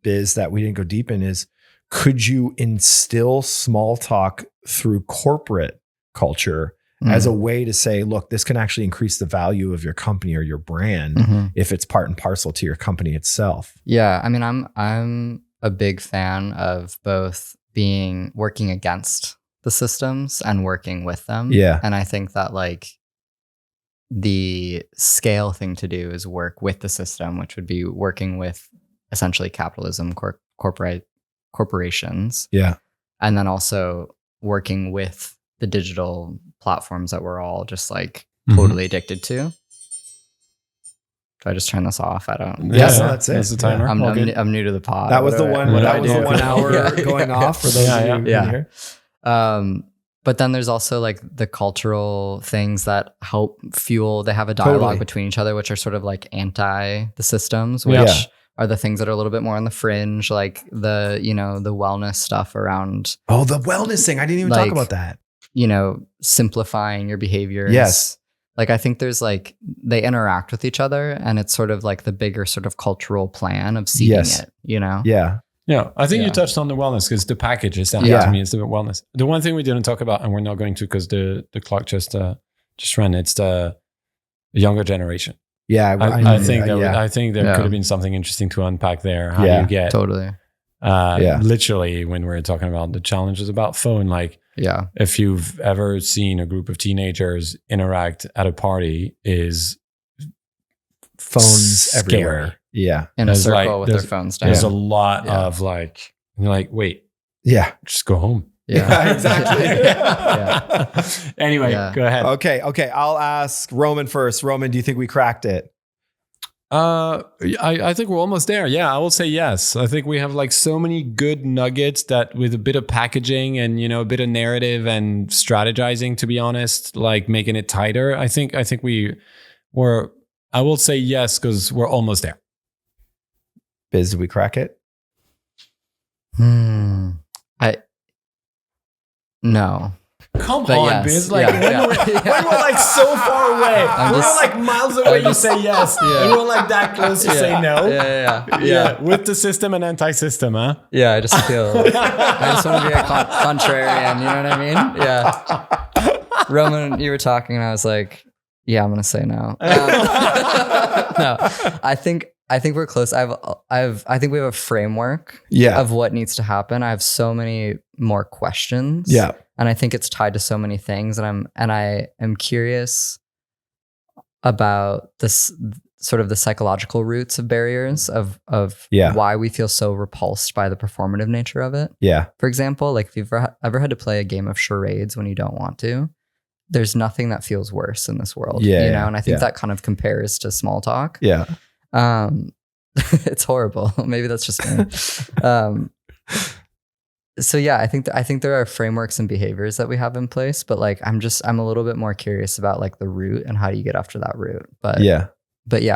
is that we didn't go deep in is, could you instill small talk through corporate culture as a way to say, look, this can actually increase the value of your company or your brand if it's part and parcel to your company itself? Yeah. I mean, I'm a big fan of both working against the systems and working with them. Yeah. And I think that like the scale thing to do is work with the system, which would be working with essentially capitalism, corporations. Yeah. And then also working with the digital platforms that we're all just like totally addicted to. Do I just turn this off? I don't. Yes, that's it. That's the timer. I'm new to the pod. That was the one. That was the 1 hour going off for those of you here. But then there's also like the cultural things that help fuel. They have a dialogue between each other, which are sort of like anti the systems, which are the things that are a little bit more on the fringe, like the, you know, the wellness stuff around. Oh, the wellness thing. I didn't even talk about that. You know, simplifying your behaviors. Yes. Like, I think there's like, they interact with each other, and it's sort of like the bigger sort of cultural plan of seeing it, you know? Yeah. Yeah, I think you touched on the wellness because the package is down to me. It's the wellness. The one thing we didn't talk about, and we're not going to because the clock just ran. It's the younger generation. Yeah, I think there could have been something interesting to unpack there. How do you get literally when we're talking about the challenges about phone, like if you've ever seen a group of teenagers interact at a party, is phones everywhere. Yeah. In a circle with their phones down. There's a lot of like, you're like, wait. Yeah. Just go home. Yeah, exactly. Anyway, go ahead. Okay. I'll ask Roman first. Roman, do you think we cracked it? I think we're almost there. Yeah, I will say yes. I think we have like so many good nuggets that with a bit of packaging and, you know, a bit of narrative and strategizing, to be honest, like making it tighter. I think I will say yes, because we're almost there. Biz, did we crack it? No. Come on, Biz. Like, when we're like so far away. We're like miles away to say yes. And we're like that close to say no. Yeah. With the system and anti-system, huh? Yeah, I just feel, I just want to be a contrarian, you know what I mean? Yeah. Roman, you were talking and I was like, yeah, I'm going to say no. No, I think we're close. I think we have a framework of what needs to happen. I have so many more questions. Yeah. And I think it's tied to so many things. And I am curious about this sort of the psychological roots of barriers of why we feel so repulsed by the performative nature of it. Yeah. For example, like if you've ever had to play a game of charades when you don't want to, there's nothing that feels worse in this world. You know, and I think that kind of compares to small talk. Yeah. It's horrible. Maybe that's just me. So yeah, I think there are frameworks and behaviors that we have in place, but like I'm a little bit more curious about like the root and how do you get after that root. But yeah,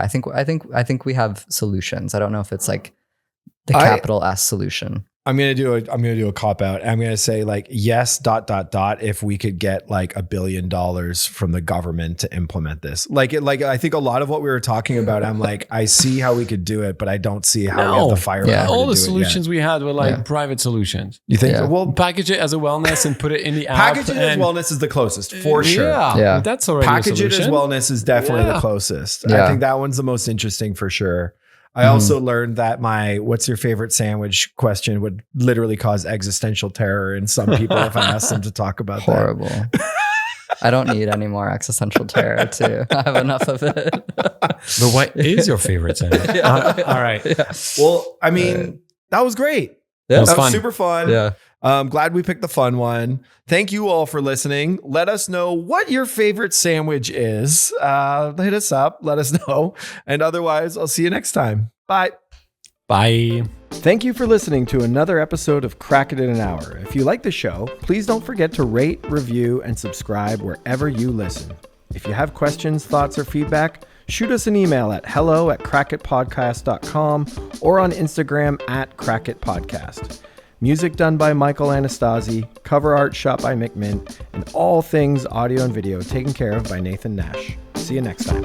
I think we have solutions. I don't know if it's like the capital S solution. I'm gonna do a cop out. I'm gonna say like yes ... if we could get like $1 billion from the government to implement this. Like I think a lot of what we were talking about, I'm like, I see how we could do it, but I don't see how we have the firepower. All the solutions we had were like private solutions. You think? Well, package it as a wellness and put it in the app. Package it as wellness is the closest for sure. Yeah, that's already package a it as wellness is definitely the closest. I think that one's the most interesting for sure. I also learned that my "what's your favorite sandwich" question would literally cause existential terror in some people if I asked them to talk about Horrible. I don't need any more existential terror too. I have enough of it. But what is your favorite sandwich? All right. that. Well, I mean, that was great. Yeah. It was That was fun. super fun. Yeah. I'm glad we picked the fun one. Thank you all for listening. Let us know what your favorite sandwich is. Hit us up. Let us know. And otherwise, I'll see you next time. Bye. Bye. Thank you for listening to another episode of Crack It in an Hour. If you like the show, please don't forget to rate, review, and subscribe wherever you listen. If you have questions, thoughts, or feedback, shoot us an email at hello@crackitpodcast.com or on Instagram @crackitpodcast. Music done by Michael Anastasi, cover art shot by Mick Mint, and all things audio and video taken care of by Nathan Nash. See you next time.